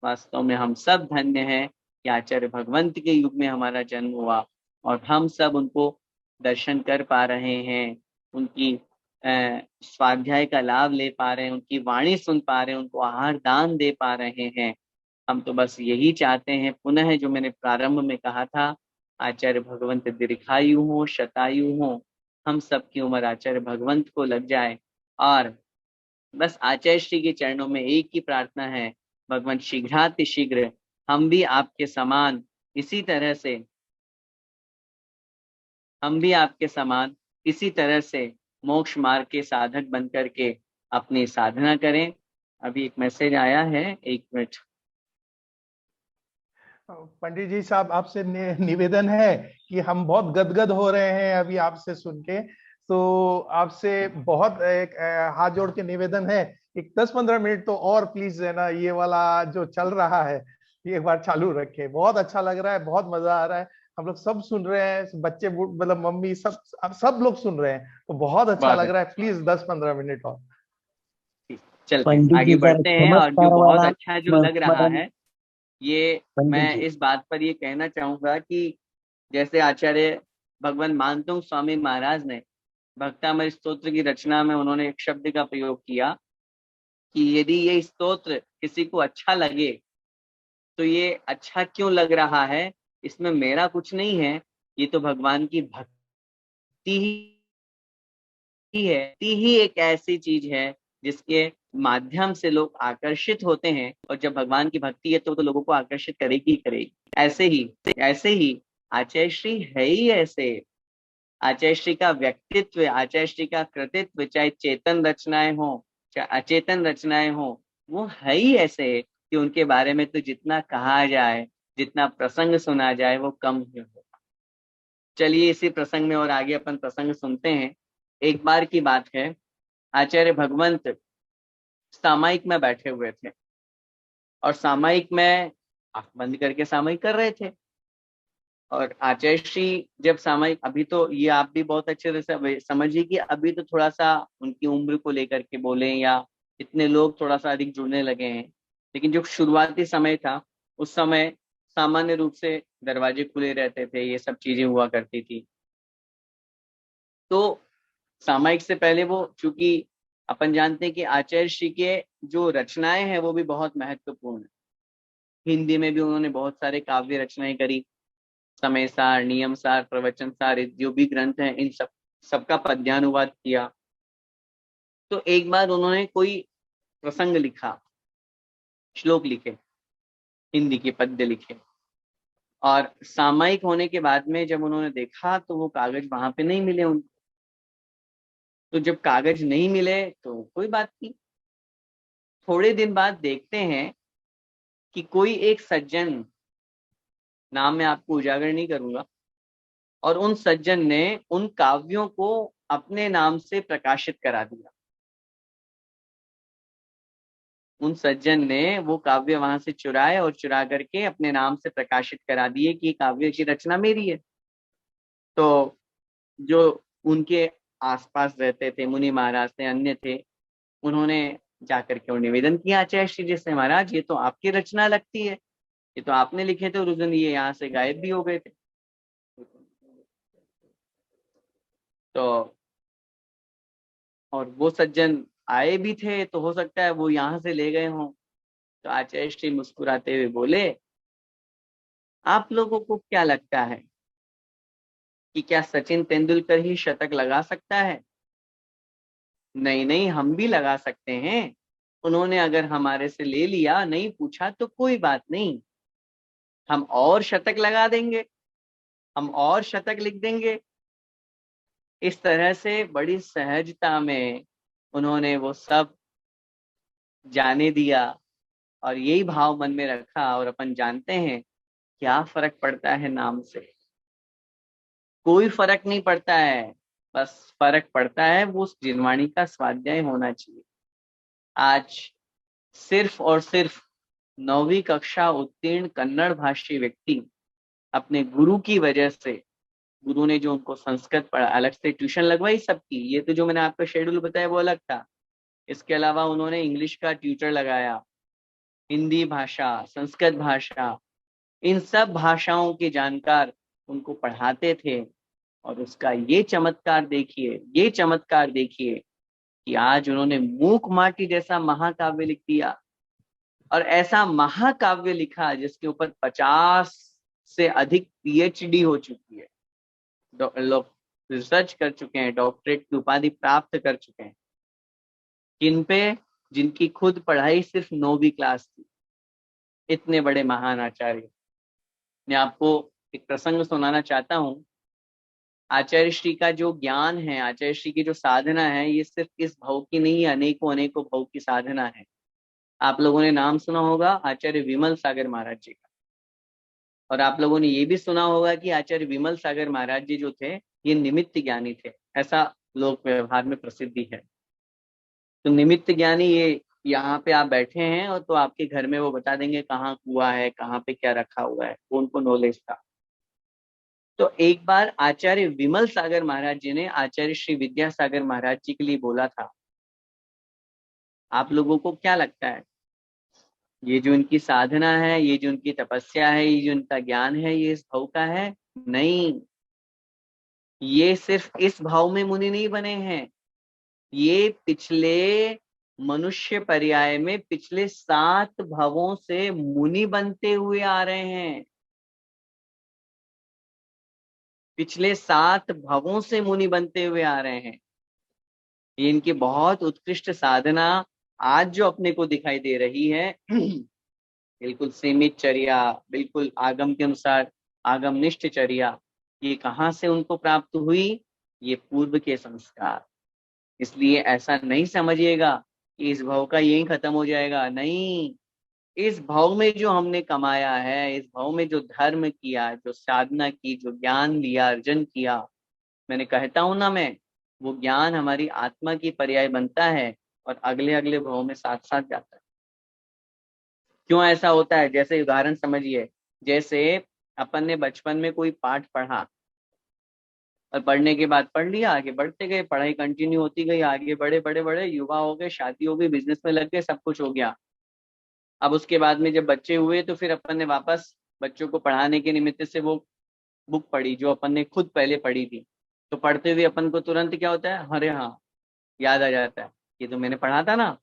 वास्तव में हम सब धन्य हैं कि आचार्य भगवंत के युग में हमारा जन्म हुआ, और हम सब उनको दर्शन कर पा रहे हैं, उनकी स्वाध्याय का लाभ ले पा रहे हैं, उनकी वाणी सुन पा रहे हैं, उनको आहार दान दे पा रहे हैं। हम तो बस यही चाहते हैं, पुनः जो मैंने प्रारंभ में कहा था, आचार्य भगवंत दीर्घायु हो, शतायु हो, हम सबकी उम्र आचार्य भगवंत को लग जाए। और बस आचार्य श्री के चरणों में एक ही प्रार्थना है, भगवंत शीघ्राति शीघ्र हम भी आपके समान इसी तरह से, हम भी आपके समान इसी तरह से मोक्ष मार्ग के साधक बन करके अपनी साधना करें। अभी एक मैसेज आया है, 1 मिनट। पंडित जी साहब, आपसे निवेदन है कि हम बहुत गदगद हो रहे हैं अभी आपसे सुन के, तो आपसे बहुत एक हाथ जोड़ के निवेदन है, एक 10-15 मिनट तो और प्लीज है ना, ये वाला जो चल रहा है ये एक बार चालू रखे। बहुत अच्छा लग रहा है, बहुत मजा आ रहा है, हम लोग सब सुन रहे हैं, बच्चे मतलब मम्मी सब लोग सुन रहे हैं, तो बहुत अच्छा बहुत लग रहा अच्छा। है। प्लीज 10-15 मिनट और। चलते हैं, पंडित आगे जी जरा बढ़ते हैं। और जो चमत्कार बहुत वाला अच्छा जो लग रहा स्मरण। है, ये पंडित मैं जी, इस बात पर ये कहना चाहूंगा कि जैसे आचार्य भगवान मानतों स्वामी महाराज ने भक्तामृत स्तोत्र की रचना में उन्होंने एक शब्द का प्रयोग किया कि यदि ये स्तोत्र किसी को अच्छा लगे तो ये अच्छा क्यों लग रहा है, इसमें मेरा कुछ नहीं है, ये तो भगवान की भक्ति ही एक ऐसी चीज है जिसके माध्यम से लोग आकर्षित होते हैं। और जब भगवान की भक्ति है तो लोगों को आकर्षित करेगी ही करेगी। ऐसे ही आचार्य श्री है ही ऐसे। आचार्य श्री का व्यक्तित्व, आचार्य श्री का कृतित्व, चाहे चेतन रचनाएं हो चाहे अचेतन रचनाएं हो, वो है ही ऐसे कि उनके बारे में तो जितना कहा जाए, जितना प्रसंग सुना जाए वो कम ही हो। चलिए इसी प्रसंग में और आगे अपन प्रसंग सुनते हैं। एक बार की बात है, आचार्य भगवंत सामायिक में बैठे हुए थे, और सामायिक में आंख बंद करके सामायिक कर रहे थे। और आचार्य श्री जब सामायिक, अभी तो ये आप भी बहुत अच्छे तरह से समझिए कि अभी तो थोड़ा सा उनकी उम्र को लेकर के बोले या इतने लोग थोड़ा सा अधिक जुड़ने लगे हैं, लेकिन जो शुरुआती समय था उस समय सामान्य रूप से दरवाजे खुले रहते थे, ये सब चीजें हुआ करती थी। तो सामायिक से पहले वो, चूंकि अपन जानते हैं कि आचार्य श्री के जो रचनाएं हैं वो भी बहुत महत्वपूर्ण है। हिंदी में भी उन्होंने बहुत सारे काव्य रचनाएं करी, समय सार, नियम सार, प्रवचन सार, जो भी ग्रंथ हैं इन सबका पद्यानुवाद किया। तो एक बार उन्होंने कोई प्रसंग लिखा, श्लोक लिखे, हिंदी के पद्य लिखे, और सामायिक होने के बाद में जब उन्होंने देखा तो वो कागज वहां पे नहीं मिले उनको। तो जब कागज नहीं मिले तो कोई बात नहीं, थोड़े दिन बाद देखते हैं कि कोई एक सज्जन, नाम मैं आपको उजागर नहीं करूंगा, और उन सज्जन ने उन काव्यों को अपने नाम से प्रकाशित करा दिया। उन सज्जन ने वो काव्य वहां से चुराए और चुरा करके अपने नाम से प्रकाशित करा दिए कि काव्य की रचना मेरी है। तो जो उनके आसपास रहते थे, मुनि महाराज थे, अन्य थे, उन्होंने जाकर के और निवेदन किया आचार्य श्री जी से, महाराज ये तो आपकी रचना लगती है, ये तो आपने लिखे थे, और उस दिन ये यहाँ से गायब भी हो गए थे। तो और वो सज्जन आए भी थे, तो हो सकता है वो यहाँ से ले गए हों। तो आचार्य श्री मुस्कुराते हुए बोले, आप लोगों को क्या लगता है कि क्या सचिन तेंदुलकर ही शतक लगा सकता है? नहीं नहीं, हम भी लगा सकते हैं। उन्होंने अगर हमारे से ले लिया, नहीं पूछा तो कोई बात नहीं, हम और शतक लगा देंगे, हम और शतक लिख देंगे। इस तरह से बड़ी सहजता में उन्होंने वो सब जाने दिया और यही भाव मन में रखा, और अपन जानते हैं क्या फर्क पड़ता है नाम से। कोई फर्क नहीं पड़ता है, बस फर्क पड़ता है वो उस जिनवाणी का स्वाध्याय होना चाहिए। आज सिर्फ और सिर्फ 9वीं कक्षा उत्तीर्ण कन्नड़ भाषी व्यक्ति अपने गुरु की वजह से, गुरु ने जो उनको संस्कृत पढ़ा, अलग से ट्यूशन लगवाई सबकी, ये तो जो मैंने आपको शेड्यूल बताया वो अलग था। इसके अलावा उन्होंने इंग्लिश का ट्यूटर लगाया, हिंदी भाषा, संस्कृत भाषा, इन सब भाषाओं के जानकार उनको पढ़ाते थे। और उसका ये चमत्कार देखिए, ये चमत्कार देखिए कि आज उन्होंने मूक माटी जैसा महाकाव्य लिख दिया, और ऐसा महाकाव्य लिखा जिसके ऊपर 50 से अधिक पीएचडी हो चुकी है। लोग रिसर्च कर चुके हैं, डॉक्टरेट की उपाधि प्राप्त कर चुके हैं। किन पे? जिनकी खुद पढ़ाई सिर्फ 9वीं क्लास थी। इतने बड़े महान आचार्य। मैं आपको एक प्रसंग सुनाना चाहता हूँ। आचार्य श्री का जो ज्ञान है, आचार्य श्री की जो साधना है, ये सिर्फ इस भव की नहीं है, अनेकों अनेकों भव की साधना है। आप लोगों ने नाम सुना होगा आचार्य विमल सागर महाराज जी का, और आप लोगों ने ये भी सुना होगा कि आचार्य विमल सागर महाराज जी जो थे ये निमित्त ज्ञानी थे, ऐसा लोक व्यवहार में प्रसिद्धि है। तो निमित्त ज्ञानी, ये यहाँ पे आप बैठे हैं और तो आपके घर में वो बता देंगे कहाँ कुआं है, कहाँ पे क्या रखा हुआ है, वो उनको नॉलेज था। तो एक बार आचार्य विमल सागर महाराज जी ने आचार्य श्री विद्यासागर महाराज जी के लिए बोला था, आप लोगों को क्या लगता है ये जो इनकी साधना है, ये जो इनकी तपस्या है, ये जो इनका ज्ञान है, ये इस भाव का है? नहीं, ये सिर्फ इस भाव में मुनि नहीं बने हैं, ये पिछले मनुष्य पर्याय में पिछले 7 भवों से मुनि बनते हुए आ रहे हैं। पिछले 7 भवों से मुनि बनते हुए आ रहे हैं। ये इनकी बहुत उत्कृष्ट साधना आज जो अपने को दिखाई दे रही है, बिल्कुल सीमित चर्या, बिल्कुल आगम के अनुसार आगमनिष्ठ चर्या, ये कहाँ से उनको प्राप्त हुई? ये पूर्व के संस्कार। इसलिए ऐसा नहीं समझिएगा कि इस भाव का यही खत्म हो जाएगा, नहीं। इस भाव में जो हमने कमाया है, इस भाव में जो धर्म किया, जो साधना की, जो ज्ञान लिया, अर्जन किया, मैंने कहता हूं ना मैं, वो ज्ञान हमारी आत्मा की पर्याय बनता है और अगले अगले भाव में साथ साथ जाता है। क्यों ऐसा होता है? जैसे उदाहरण समझिए, जैसे अपन ने बचपन में कोई पाठ पढ़ा और पढ़ने के बाद पढ़ लिया, आगे बढ़ते गए, पढ़ाई कंटिन्यू होती गई, आगे बढ़े, बड़े बड़े युवा हो गए, शादी हो गई, बिजनेस में लग गए, सब कुछ हो गया। अब उसके बाद में जब बच्चे हुए तो फिर अपन ने वापस बच्चों को पढ़ाने के निमित्त से वो बुक पढ़ी जो अपन ने खुद पहले पढ़ी थी। तो पढ़ते हुए अपन को तुरंत क्या होता है? अरे हाँ, याद आ जाता है, ये तो मैंने पढ़ा था ना।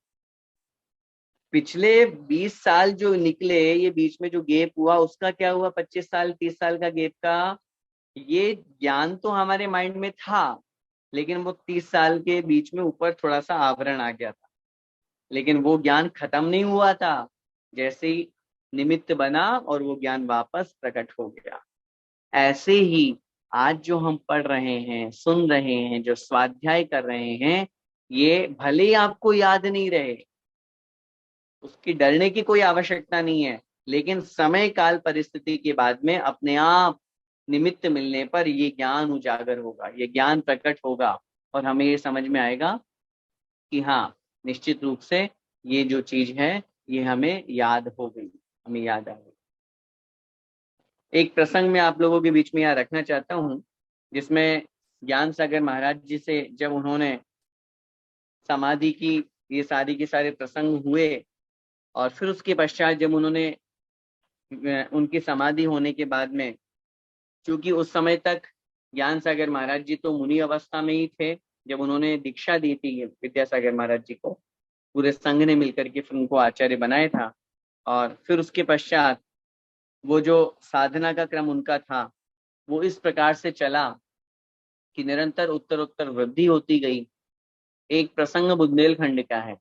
पिछले 20 साल जो निकले, ये बीच में जो गैप हुआ उसका क्या हुआ? 25 साल 30 साल का गैप का ये ज्ञान तो हमारे माइंड में था, लेकिन वो 30 साल के बीच में ऊपर थोड़ा सा आवरण आ गया था, लेकिन वो ज्ञान खत्म नहीं हुआ था। जैसे ही निमित्त बना और वो ज्ञान वापस प्रकट हो गया। ऐसे ही आज जो हम पढ़ रहे हैं, सुन रहे हैं, जो स्वाध्याय कर रहे हैं, ये भले ही आपको याद नहीं रहे, उसकी डरने की कोई आवश्यकता नहीं है, लेकिन समय काल परिस्थिति के बाद में अपने आप निमित्त मिलने पर ये ज्ञान उजागर होगा, ये ज्ञान प्रकट होगा, और हमें ये समझ में आएगा कि हाँ, निश्चित रूप से ये जो चीज है ये हमें याद हो गई, हमें याद आ गई। एक प्रसंग में आप लोगों के बीच में यहाँ रखना चाहता हूँ, जिसमें ज्ञान सागर महाराज जी से जब उन्होंने समाधि की, ये सारी के सारे प्रसंग हुए, और फिर उसके पश्चात जब उन्होंने उनकी समाधि होने के बाद में, क्योंकि उस समय तक ज्ञान सागर महाराज जी तो मुनि अवस्था में ही थे, जब उन्होंने दीक्षा दी थी विद्यासागर महाराज जी को, पूरे संघ ने मिलकर के फिर उनको आचार्य बनाया था। और फिर उसके पश्चात वो जो साधना का क्रम उनका था वो इस प्रकार से चला कि निरंतर उत्तर उत्तर वृद्धि होती गई। एक प्रसंग बुंदेलखंड का है,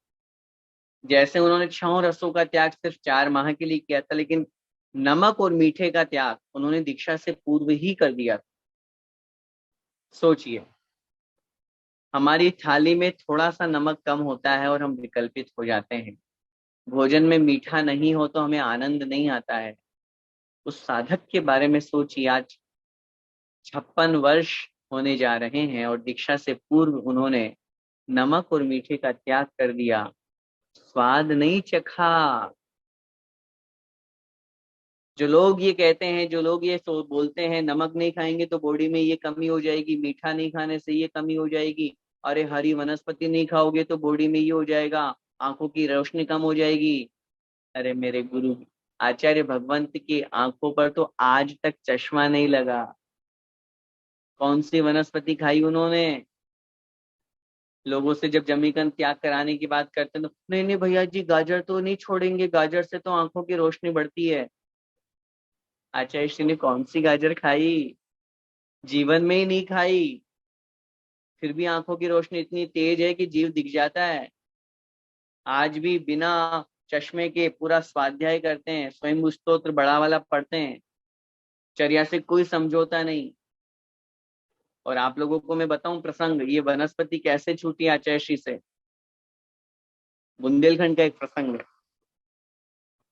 जैसे उन्होंने 6 रसों का त्याग सिर्फ 4 माह के लिए किया था, लेकिन नमक और मीठे का त्याग उन्होंने दीक्षा से पूर्व ही कर दिया था। सोचिए, हमारी थाली में थोड़ा सा नमक कम होता है और हम विकल्पित हो जाते हैं। भोजन में मीठा नहीं हो तो हमें आनंद नहीं आता है। उस साधक के बारे में सोचिए, आज 56 वर्ष होने जा रहे हैं और दीक्षा से पूर्व उन्होंने नमक और मीठे का त्याग कर दिया, स्वाद नहीं चखा। जो लोग ये कहते हैं, जो लोग ये बोलते हैं नमक नहीं खाएंगे तो बॉडी में ये कमी हो जाएगी, मीठा नहीं खाने से ये कमी हो जाएगी, अरे हरी वनस्पति नहीं खाओगे तो बॉडी में ये हो जाएगा, आंखों की रोशनी कम हो जाएगी। अरे मेरे गुरु आचार्य भगवंत की आंखों पर तो आज तक चश्मा नहीं लगा। कौन सी वनस्पति खाई उन्होंने? लोगों से जब जमीकंद त्याग कराने की बात करते हैं तो नहीं नहीं भैया जी, गाजर तो नहीं छोड़ेंगे, गाजर से तो आंखों की रोशनी बढ़ती है। आचार्य श्री ने कौन सी गाजर खाई? जीवन में ही नहीं खाई, फिर भी आंखों की रोशनी इतनी तेज है कि जीव दिख जाता है। आज भी बिना चश्मे के पूरा स्वाध्याय करते हैं, स्वयं स्तोत्र बड़ा वाला पढ़ते हैं, चर्या से कोई समझौता नहीं। और आप लोगों को मैं बताऊं प्रसंग, ये वनस्पति कैसे छूटी आचार्य श्री से। बुंदेलखंड का एक प्रसंग है।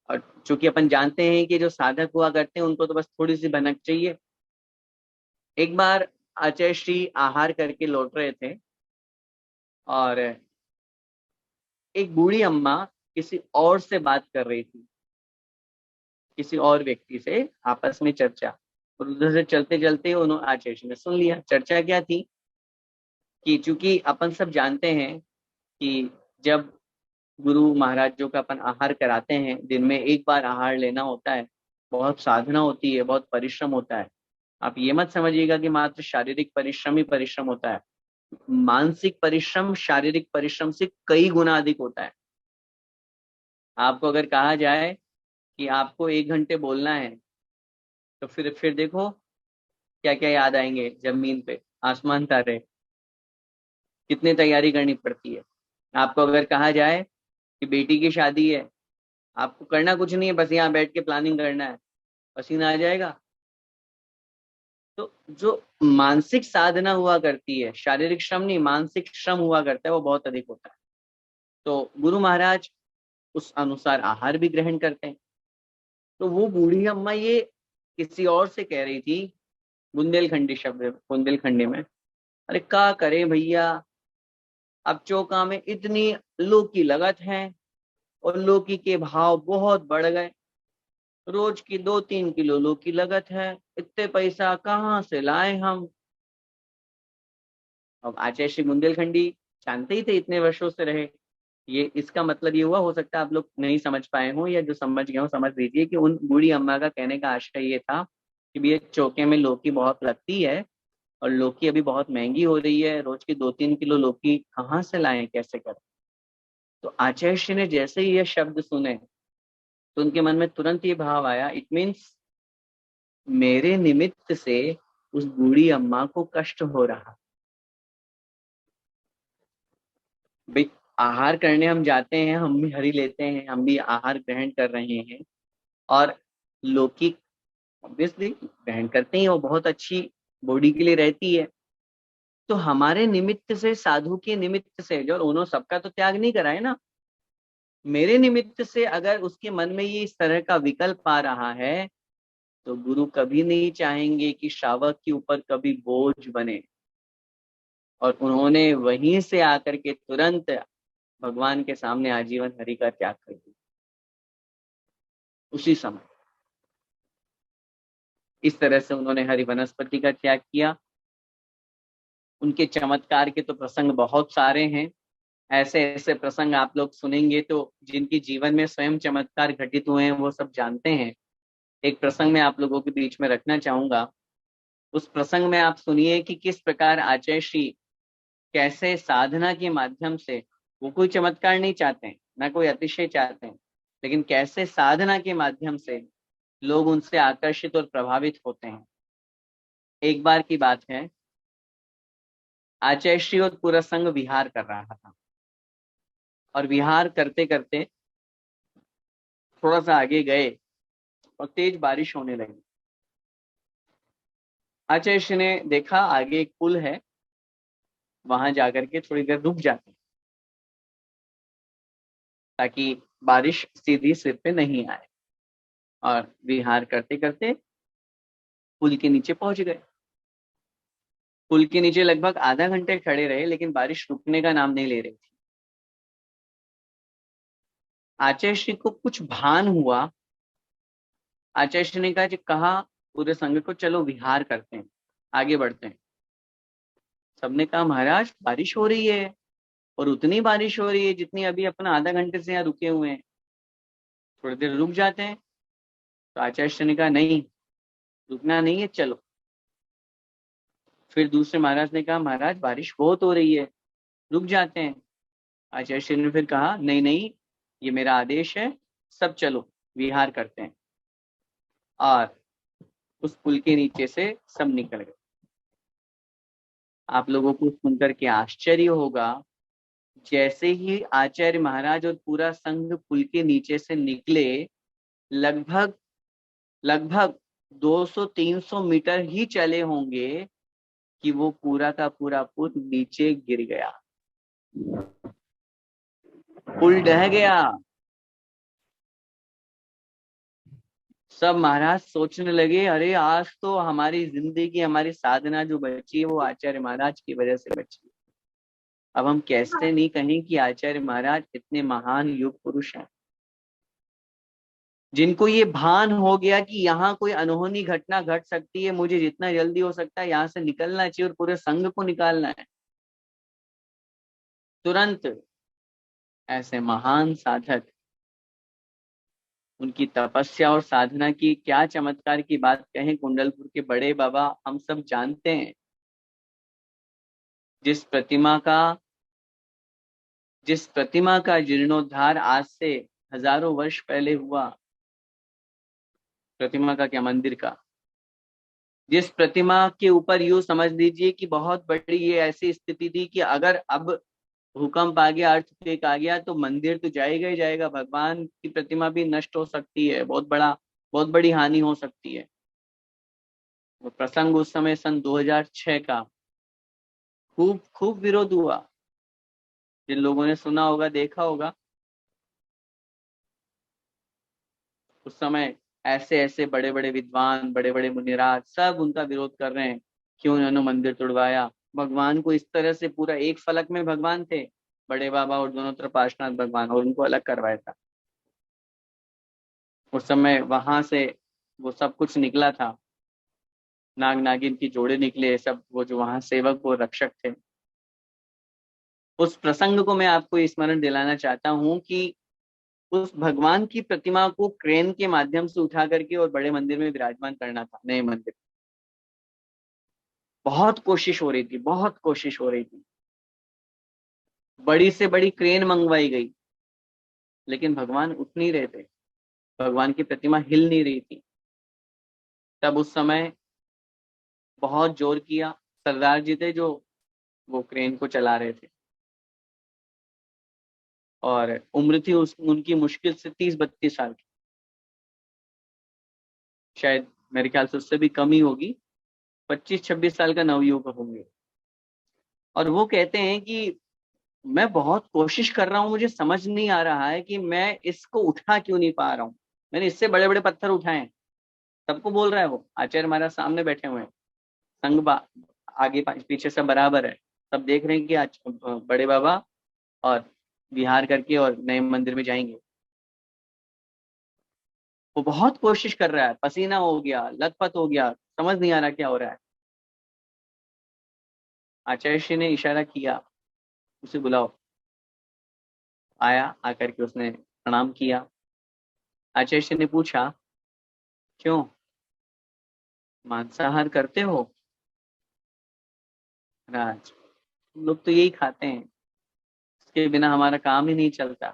और चूंकि अपन जानते हैं कि जो साधक हुआ करते हैं उनको तो बस थोड़ी सी भनक चाहिए। एक बार आचार्य श्री आहार करके लौट रहे थे और एक बूढ़ी अम्मा किसी और से बात कर रही थी, किसी और व्यक्ति से आपस में चर्चा। और उधर से चलते चलते उन्होंने आचार्य श्री ने सुन लिया। चर्चा क्या थी कि चूंकि अपन सब जानते हैं कि जब गुरु महाराज जो का अपन आहार कराते हैं, दिन में एक बार आहार लेना होता है, बहुत साधना होती है, बहुत परिश्रम होता है। आप ये मत समझिएगा कि मात्र शारीरिक परिश्रम ही परिश्रम होता है। मानसिक परिश्रम शारीरिक परिश्रम से कई गुना अधिक होता है। आपको अगर कहा जाए कि आपको 1 घंटे बोलना है तो फिर देखो क्या क्या याद आएंगे, जमीन पे आसमान तारे, कितनी तैयारी करनी पड़ती है। आपको अगर कहा जाए कि बेटी की शादी है, आपको करना कुछ नहीं है, बस यहाँ बैठ के प्लानिंग करना है, पसीना आ जाएगा। तो जो मानसिक साधना हुआ करती है, शारीरिक श्रम नहीं मानसिक श्रम हुआ करता है, वो बहुत अधिक होता है। तो गुरु महाराज उस अनुसार आहार भी ग्रहण करते हैं। तो वो बूढ़ी अम्मा ये किसी और से कह रही थी, बुंदेलखंडी शब्द बुंदेलखंडी में, अरे क्या करे भैया, अब चौका में इतनी लौकी लगत है और लौकी के भाव बहुत बढ़ गए, रोज की 2-3 किलो लौकी लगत है, इतने पैसा कहाँ से लाए हम। अब आचार्य श्री बुंदेलखंडी जानते ही थे, इतने वर्षों से रहे। ये इसका मतलब ये हुआ, हो सकता है आप लोग नहीं समझ पाए हों या जो समझ गए हो समझ लीजिए कि उन बूढ़ी अम्मा का कहने का आशय ये था कि भैया चौके में लौकी बहुत लगती है और लौकी अभी बहुत महंगी हो रही है, रोज की 2-3 किलो लौकी कहाँ से लाएं, कैसे करें। तो आचार्य श्री ने जैसे ही ये शब्द सुने तो उनके मन में तुरंत ये भाव आया, इट मीन्स मेरे निमित्त से उस बूढ़ी अम्मा को कष्ट हो रहा। भाई आहार करने हम जाते हैं, हम भी हरी लेते हैं, हम भी आहार ग्रहण कर रहे हैं और लौकी ऑब्वियसली ग्रहण करते ही वो बहुत अच्छी बॉडी के लिए रहती है। तो हमारे निमित्त से, साधु के निमित्त से, जो उन्होंने सबका तो त्याग नहीं करा है ना, मेरे निमित्त से अगर उसके मन में ये इस तरह का विकल्प आ रहा है तो गुरु कभी नहीं चाहेंगे कि श्रावक के ऊपर कभी बोझ बने। और उन्होंने वहीं से आकर के तुरंत भगवान के सामने आजीवन हरि का त्याग कर दिया उसी समय। इस तरह से उन्होंने हरि वनस्पति का त्याग किया। उनके चमत्कार के तो प्रसंग बहुत सारे हैं। ऐसे ऐसे प्रसंग आप लोग सुनेंगे तो जिनकी जीवन में स्वयं चमत्कार घटित हुए हैं वो सब जानते हैं। एक प्रसंग मैं आप लोगों के बीच में रखना चाहूंगा। उस प्रसंग में आप सुनिए कि किस प्रकार आचार्य श्री कैसे साधना के माध्यम से, वो कोई चमत्कार नहीं चाहते हैं ना कोई अतिशय चाहते हैं, लेकिन कैसे साधना के माध्यम से लोग उनसे आकर्षित और प्रभावित होते हैं। एक बार की बात है, आचार्य श्री और पूरा संघ विहार कर रहा था और विहार करते करते थोड़ा सा आगे गए और तेज बारिश होने लगी। आचार्य श्री ने देखा आगे एक पुल है, वहां जाकर के थोड़ी देर रुक जाते हैं। ताकि बारिश सीधी सिर पे नहीं आए। और विहार करते करते पुल के नीचे पहुंच गए। पुल के नीचे लगभग आधा घंटे खड़े रहे, लेकिन बारिश रुकने का नाम नहीं ले रही थी। आचार्य श्री को कुछ भान हुआ। आचार्य श्री ने कहा पूरे संघ को, चलो विहार करते हैं, आगे बढ़ते हैं। सबने कहा महाराज बारिश हो रही है, और उतनी बारिश हो रही है जितनी अभी अपना आधा घंटे से यहाँ रुके हुए हैं, थोड़ी देर रुक जाते हैं। तो आचार्य श्री ने कहा नहीं, रुकना नहीं है, चलो। फिर दूसरे महाराज ने कहा महाराज बारिश बहुत हो रही है, रुक जाते हैं। आचार्य श्री ने फिर कहा नहीं नहीं, ये मेरा आदेश है, सब चलो विहार करते हैं। और उस पुल के नीचे से सब निकल गए। आप लोगों को सुनकर के आश्चर्य होगा, जैसे ही आचार्य महाराज और पूरा संघ पुल के नीचे से निकले, लगभग लगभग 200-300 मीटर ही चले होंगे कि वो पूरा का पूरा पुल नीचे गिर गया, पुल ढह गया। सब महाराज सोचने लगे, अरे आज तो हमारी जिंदगी, हमारी साधना जो बची है वो आचार्य महाराज की वजह से बची। अब हम कैसे नहीं कहें कि आचार्य महाराज इतने महान युग पुरुष हैं, जिनको ये भान हो गया कि यहाँ कोई अनहोनी घटना घट सकती है, मुझे जितना जल्दी हो सकता है यहाँ से निकलना चाहिए और पूरे संघ को निकालना है। तुरंत ऐसे महान साधक, उनकी तपस्या और साधना की क्या चमत्कार की बात कहें। कुंडलपुर के बड़े बाबा हम सब जानते हैं। जिस प्रतिमा का जीर्णोद्धार आज से हजारों वर्ष पहले हुआ, प्रतिमा का क्या, मंदिर का, जिस प्रतिमा के ऊपर यूं समझ लीजिए कि बहुत बड़ी ये ऐसी स्थिति थी कि अगर अब भूकंप आ गया, अर्थक्वेक आ गया, तो मंदिर तो जाएगा ही जाएगा, भगवान की प्रतिमा भी नष्ट हो सकती है, बहुत बड़ी हानि हो सकती है। वो प्रसंग उस समय सन 2006 का खूब खूब विरोध हुआ। जिन लोगों ने सुना होगा, देखा होगा, उस समय ऐसे ऐसे बड़े बड़े विद्वान, बड़े बड़े मुनिराज सब उनका विरोध कर रहे हैं, क्यों उन्होंने मंदिर तोड़वाया। भगवान को इस तरह से पूरा एक फलक में भगवान थे, बड़े बाबा और दोनों तरफ पार्श्वनाथ भगवान, और उनको अलग करवाया था। उस समय वहां से वो सब कुछ निकला था, नाग नागिन की जोड़े निकले सब, वो जो वहां सेवक वो रक्षक थे। उस प्रसंग को मैं आपको स्मरण दिलाना चाहता हूँ कि उस भगवान की प्रतिमा को क्रेन के माध्यम से उठा करके और बड़े मंदिर में विराजमान करना था, नए मंदिर। बहुत कोशिश हो रही थी, बहुत कोशिश हो रही थी, बड़ी से बड़ी क्रेन मंगवाई गई, लेकिन भगवान उठ नहीं रहे थे, भगवान की प्रतिमा हिल नहीं रही थी। तब उस समय बहुत जोर किया, सरदार जी थे जो वो क्रेन को चला रहे थे, और उम्र थी उनकी मुश्किल से 30-32 साल की, शायद मेरे ख्याल से उससे भी कम ही होगी, 25-26 साल का नवयुवक होंगे। और वो कहते हैं कि मैं बहुत कोशिश कर रहा हूँ, मुझे समझ नहीं आ रहा है कि मैं इसको उठा क्यों नहीं पा रहा हूँ, मैंने इससे बड़े बड़े पत्थर उठाए हैं। सबको बोल रहा है वो, आचार्य महाराज सामने बैठे हुए हैं, संघ आगे पीछे सब बराबर है, सब देख रहे हैं कि आज बड़े बाबा और विहार करके और नए मंदिर में जाएंगे। वो बहुत कोशिश कर रहा है, पसीना हो गया, लथपथ हो गया, समझ नहीं आ रहा क्या हो रहा है। आचार्य श्री ने इशारा किया, उसे बुलाओ। आया, आकर के उसने प्रणाम किया। आचार्य श्री ने पूछा, क्यों मांसाहार करते हो? राज, हम लोग तो यही खाते हैं, इसके बिना हमारा काम ही नहीं चलता।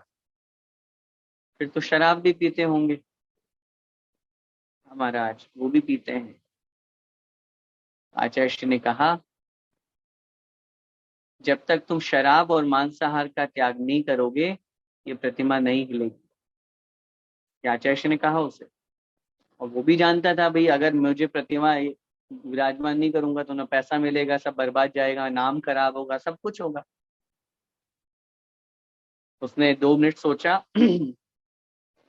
फिर तो शराब भी पीते होंगे? महाराज वो भी पीते हैं। आचार्य श्री ने कहा, जब तक तुम शराब और मांसाहार का त्याग नहीं करोगे, ये प्रतिमा नहीं हिलेगी। ये आचार्य श्री ने कहा उसे, और वो भी जानता था भाई अगर मुझे प्रतिमा विराजमान नहीं करूंगा तो ना पैसा मिलेगा, सब बर्बाद जाएगा, नाम खराब होगा, सब कुछ होगा। उसने 2 मिनट सोचा।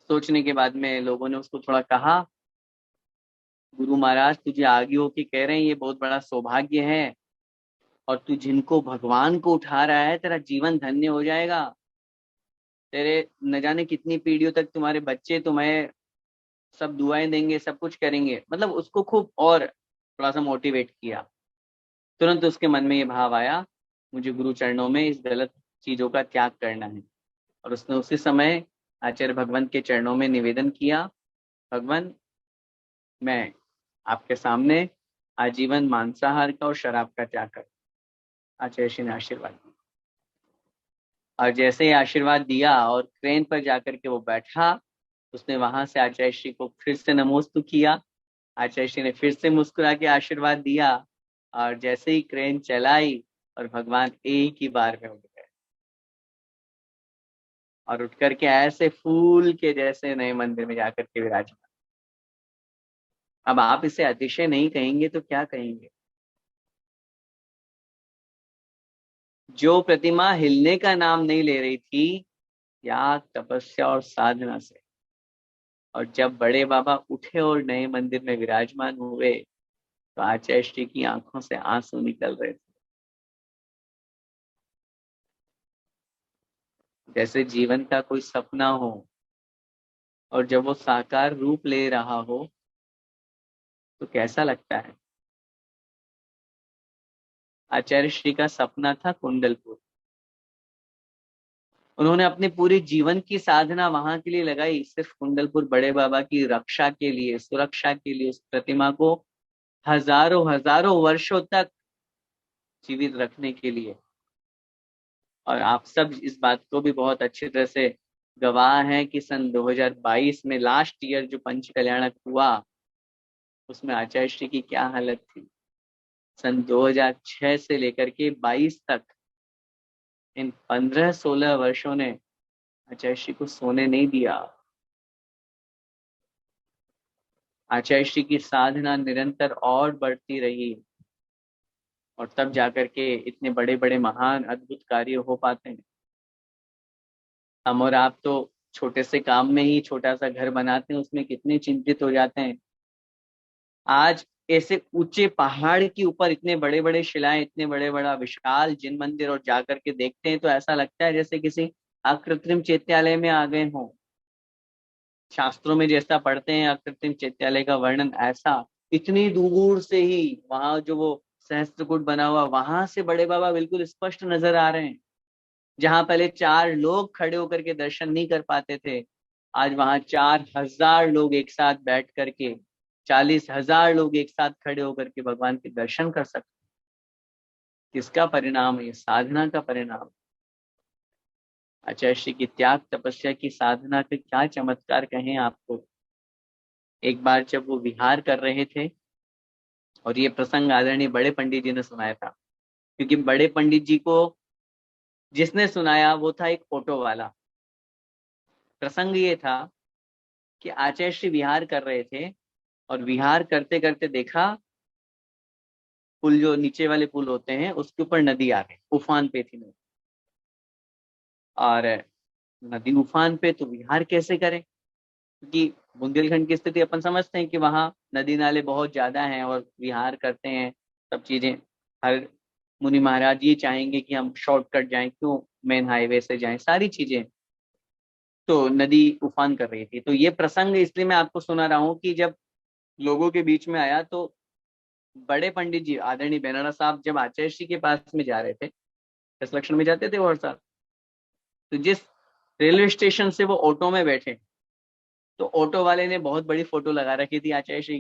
सोचने के बाद में लोगों ने उसको थोड़ा कहा, गुरु महाराज तुझे आगे होके कह रहे हैं ये बहुत बड़ा सौभाग्य है, और तू जिनको भगवान को उठा रहा है तेरा जीवन धन्य हो जाएगा। तेरे न जाने कितनी पीढ़ियों तक तुम्हारे बच्चे तुम्हें सब दुआएं देंगे, सब कुछ करेंगे। मतलब उसको खूब और थोड़ा सा मोटिवेट किया। तुरंत उसके मन में ये भाव आया, मुझे गुरु चरणों में इस गलत चीजों का त्याग करना है। और उसने उसी समय आचार्य भगवंत के चरणों में निवेदन किया, भगवान मैं आपके सामने आजीवन मांसाहार का और शराब का त्याग कर। आचार्य श्री ने आशीर्वाद दिया, और जैसे ही आशीर्वाद दिया और क्रेन पर जाकर के वो बैठा, उसने वहां से आचार्य श्री को फिर से नमोस्तु किया। आचार्य श्री ने फिर से मुस्कुरा के आशीर्वाद दिया, और जैसे ही क्रेन चलाई और भगवान एक ही बार में उठ गए, और उठ करके ऐसे फूल के जैसे नए मंदिर में जाकर के विराजमान। अब आप इसे अतिशय नहीं कहेंगे तो क्या कहेंगे? जो प्रतिमा हिलने का नाम नहीं ले रही थी, त्याग तपस्या और साधना से, और जब बड़े बाबा उठे और नए मंदिर में विराजमान हुए, तो आचार्य श्री की आंखों से आंसू निकल रहे थे। जैसे जीवन का कोई सपना हो और जब वो साकार रूप ले रहा हो तो कैसा लगता है। आचार्य श्री का सपना था कुंडलपुर। उन्होंने अपने पूरे जीवन की साधना वहां के लिए लगाई, सिर्फ कुंडलपुर बड़े बाबा की रक्षा के लिए, सुरक्षा के लिए, उस प्रतिमा को हजारों हजारों वर्षों तक जीवित रखने के लिए। और आप सब इस बात को भी बहुत अच्छी तरह से गवाह हैं कि सन 2022 में लास्ट ईयर जो पंच कल्याणक हुआ, उसमें आचार्य श्री की क्या हालत थी। सन 2006 से लेकर के 22 तक इन 15-16 वर्षों ने आचार्य श्री को सोने नहीं दिया। आचार्य श्री की साधना निरंतर और बढ़ती रही, और तब जाकर के इतने बड़े बड़े महान अद्भुत कार्य हो पाते हैं। हम और आप तो छोटे से काम में ही छोटा सा घर बनाते हैं, उसमें कितने चिंतित हो जाते हैं। आज ऐसे ऊंचे पहाड़ के ऊपर इतने बड़े बड़े शिलाएं, इतने बड़े बड़ा विशाल जिन मंदिर, और जाकर के देखते हैं तो ऐसा लगता है जैसे किसी अकृत्रिम चैत्यालय में आ गए हों। शास्त्रों में जैसा पढ़ते हैं अकृत्रिम चैत्यालय का वर्णन, ऐसा इतनी दूर से ही वहां जो वो सहस्त्रकूट बना हुआ, वहां से बड़े बाबा बिल्कुल स्पष्ट नजर आ रहे हैं। जहां पहले 4 लोग खड़े होकर के दर्शन नहीं कर पाते थे, आज वहां 4,000 लोग एक साथ बैठ करके, 40,000 लोग एक साथ खड़े होकर के भगवान के दर्शन कर सकते। किसका परिणाम है? साधना का परिणाम। आचार्य श्री की त्याग तपस्या की साधना के क्या चमत्कार कहें आपको। एक बार जब वो विहार कर रहे थे, और ये प्रसंग आदरणीय बड़े पंडित जी ने सुनाया था, क्योंकि बड़े पंडित जी को जिसने सुनाया वो था एक ऑटो वाला। प्रसंग ये था कि आचार्य श्री विहार कर रहे थे, और विहार करते करते देखा पुल, जो नीचे वाले पुल होते हैं उसके ऊपर नदी आ गई, उफान पे थी नदी। और नदी उफान पे तो विहार कैसे करें, क्योंकि बुंदेलखंड की स्थिति अपन समझते हैं कि वहां नदी नाले बहुत ज्यादा हैं और विहार करते हैं सब चीजें। हर मुनि महाराज ये चाहेंगे कि हम शॉर्टकट जाएं, क्यों मेन हाईवे से जाएं, सारी चीजें। तो नदी उफान कर रही थी। तो ये प्रसंग इसलिए मैं आपको सुना रहा हूँ कि जब लोगों के बीच में आया, तो बड़े पंडित जी आदरणीय बेनाना साहब जब आचार्य श्री के पास में जा रहे थे, दस लक्षण में जाते थे और साथ, तो जिस रेलवे स्टेशन से वो ऑटो में बैठे, तो ऑटो वाले ने बहुत बड़ी फोटो लगा रखी थी आचार्य श्री।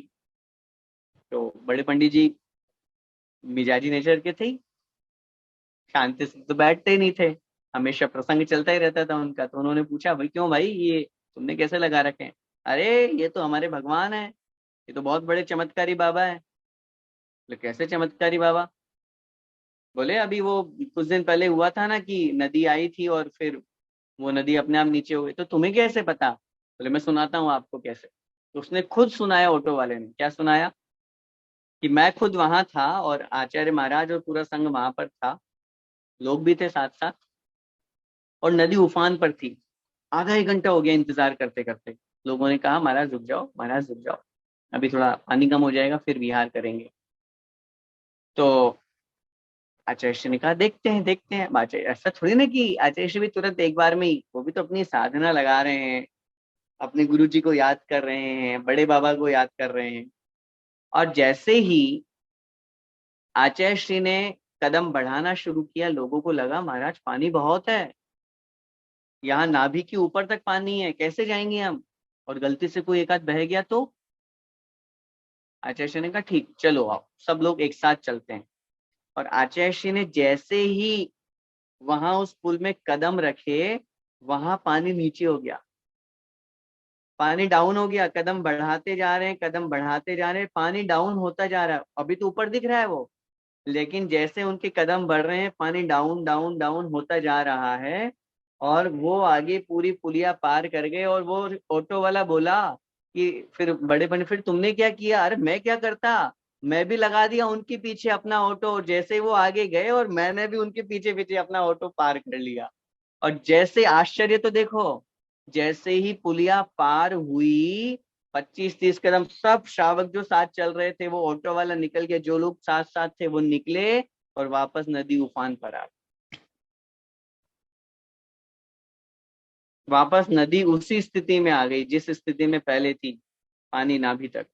तो बड़े पंडित जी मिजाजी नेचर के थे, शांति से तो बैठते ही नहीं थे, हमेशा प्रसंग चलता ही रहता था उनका। तो उन्होंने पूछा, भाई क्यों भाई, ये तुमने कैसे लगा रखे हैं? अरे ये तो हमारे भगवान है, ये तो बहुत बड़े चमत्कारी बाबा है। बोले कैसे चमत्कारी बाबा? बोले अभी वो कुछ दिन पहले हुआ था ना कि नदी आई थी और फिर वो नदी अपने आप नीचे हो गई। तो तुम्हें कैसे पता? बोले मैं सुनाता हूँ आपको कैसे। तो उसने खुद सुनाया, ऑटो वाले ने क्या सुनाया, कि मैं खुद वहां था और आचार्य महाराज और पूरा संघ वहां पर था, लोग भी थे साथ साथ। और नदी उफान पर थी। आधा एक घंटा हो गया इंतजार करते करते। लोगों ने कहा महाराज रुक जाओ, महाराज रुक जाओ, अभी थोड़ा पानी कम हो जाएगा फिर विहार करेंगे। तो आचार्य श्री ने कहा देखते हैं। आचार्य ऐसा थोड़ी ना कि आचार्य श्री भी तुरंत एक बार में ही, वो भी तो अपनी साधना लगा रहे हैं, अपने गुरु जी को याद कर रहे हैं, बड़े बाबा को याद कर रहे हैं। और जैसे ही आचार्य श्री ने कदम बढ़ाना शुरू किया, लोगों को लगा महाराज पानी बहुत है, यहाँ नाभि के ऊपर तक पानी है, कैसे जाएंगे हम, और गलती से कोई एक आध बह गया तो। आचार्य श्री ने कहा ठीक चलो आओ, सब लोग एक साथ चलते हैं। और आचार्य श्री ने जैसे ही वहां उस पुल में कदम रखे, वहां पानी नीचे हो गया, पानी डाउन हो गया। कदम बढ़ाते जा रहे हैं, कदम बढ़ाते जा रहे हैं, पानी डाउन होता जा रहा है। अभी तो ऊपर दिख रहा है वो, लेकिन जैसे उनके कदम बढ़ रहे हैं, पानी डाउन डाउन डाउन होता जा रहा है। और वो आगे पूरी पुलिया पार कर गए। और वो ऑटो वाला बोला कि फिर बड़े बने, फिर तुमने क्या किया? अरे मैं क्या करता, मैं भी लगा दिया उनके पीछे अपना ऑटो। जैसे वो आगे गए और मैंने भी उनके पीछे पीछे अपना ऑटो पार कर लिया। और जैसे आश्चर्य तो देखो, जैसे ही पुलिया पार हुई, 25-30 कदम सब श्रावक जो साथ चल रहे थे, वो ऑटो वाला निकल गया, जो लोग साथ साथ थे वो निकले और वापस नदी उफान पर आ गई। वापस नदी उसी स्थिति में आ गई जिस स्थिति में पहले थी, पानी नाभि तक।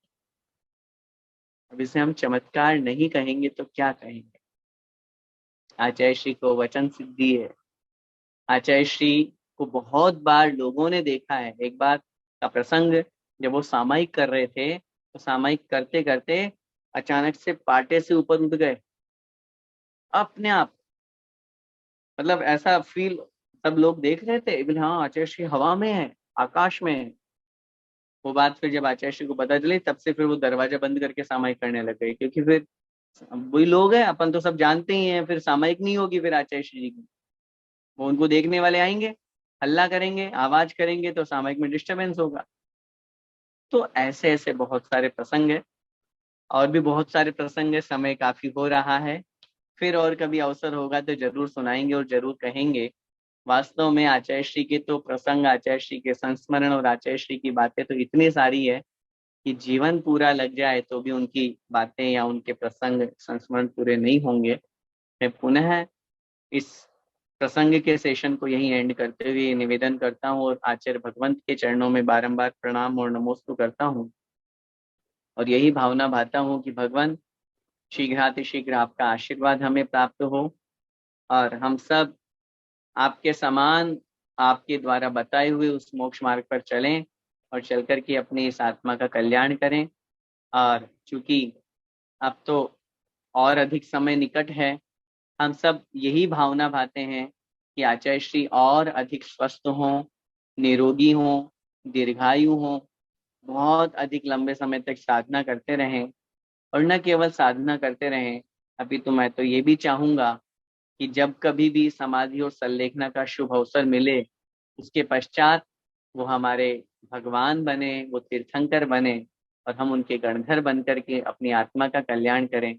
अब इसे हम चमत्कार नहीं कहेंगे तो क्या कहेंगे? आचार्य श्री को वचन सिद्धि है। आचार्य श्री को बहुत बार लोगों ने देखा है। एक बार का प्रसंग, जब वो सामायिक कर रहे थे, तो सामायिक करते करते अचानक से पाटे से ऊपर उठ गए अपने आप। मतलब ऐसा फील, सब लोग देख रहे थे, बोले हाँ आचार्य श्री हवा में है, आकाश में है। वो बात फिर जब आचार्य श्री को पता चली, तब से फिर वो दरवाजा बंद करके सामायिक करने लग गए, क्योंकि फिर वही लोग हैं, अपन तो सब जानते ही हैं, फिर सामायिक नहीं होगी फिर आचार्य श्री जी की। वो उनको देखने वाले आएंगे, हल्ला करेंगे, आवाज करेंगे, तो सामायिक में डिस्टरबेंस होगा। तो ऐसे ऐसे बहुत सारे प्रसंग है, और भी बहुत सारे प्रसंग है। समय काफी हो रहा है, फिर और कभी अवसर होगा तो जरूर सुनाएंगे और जरूर कहेंगे। वास्तव में आचार्य श्री के तो प्रसंग, आचार्य श्री के संस्मरण और आचार्य श्री की बातें तो इतनी सारी है कि जीवन पूरा लग जाए तो भी उनकी बातें या उनके प्रसंग संस्मरण पूरे नहीं होंगे। मैं पुनः इस प्रसंग के सेशन को यहीं एंड करते हुए निवेदन करता हूँ और आचार्य भगवंत के चरणों में बारंबार प्रणाम और नमोस्तु करता हूँ। और यही भावना भाता हूँ कि भगवान शीघ्रातिशीघ्र आपका आशीर्वाद हमें प्राप्त हो, और हम सब आपके समान, आपके द्वारा बताए हुए उस मोक्ष मार्ग पर चलें और चल कर के अपनी इस आत्मा का कल्याण करें। और चूंकि अब तो और अधिक समय निकट है, हम सब यही भावना भाते हैं कि आचार्य श्री और अधिक स्वस्थ हों, निरोगी हों, दीर्घायु हों, बहुत अधिक लंबे समय तक साधना करते रहें। और न केवल साधना करते रहें, अभी तो मैं तो ये भी चाहूंगा कि जब कभी भी समाधि और संलेखना का शुभ अवसर मिले, उसके पश्चात वो हमारे भगवान बने, वो तीर्थंकर बने, और हम उनके गणधर बन करके अपनी आत्मा का कल्याण करें,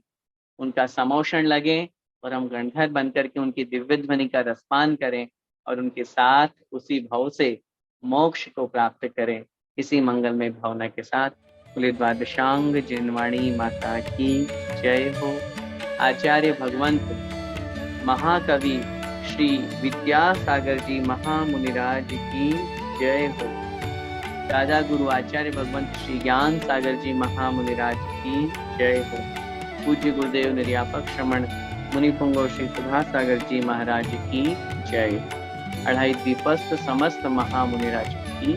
उनका समोषण लगे, और हम गणधर बन करके उनकी दिव्य ध्वनि का रसपान करें, और उनके साथ उसी भाव से मोक्ष को प्राप्त करें। इसी मंगलमय भावना के साथ बोले द्वादशांग जिनवाणी माता की जय हो। आचार्य भगवंत महाकवि श्री विद्यासागर जी महामुनिराज की जय हो। दादा गुरु आचार्य भगवंत श्री ज्ञान सागर जी महामुनिराज की जय हो। पूज्य गुरुदेव निर्यापक श्रमण मुनि पुंगव श्री सुभाष सागर जी महाराज की जय। अढ़ाई द्वीपस्थ समस्त महामुनिराज की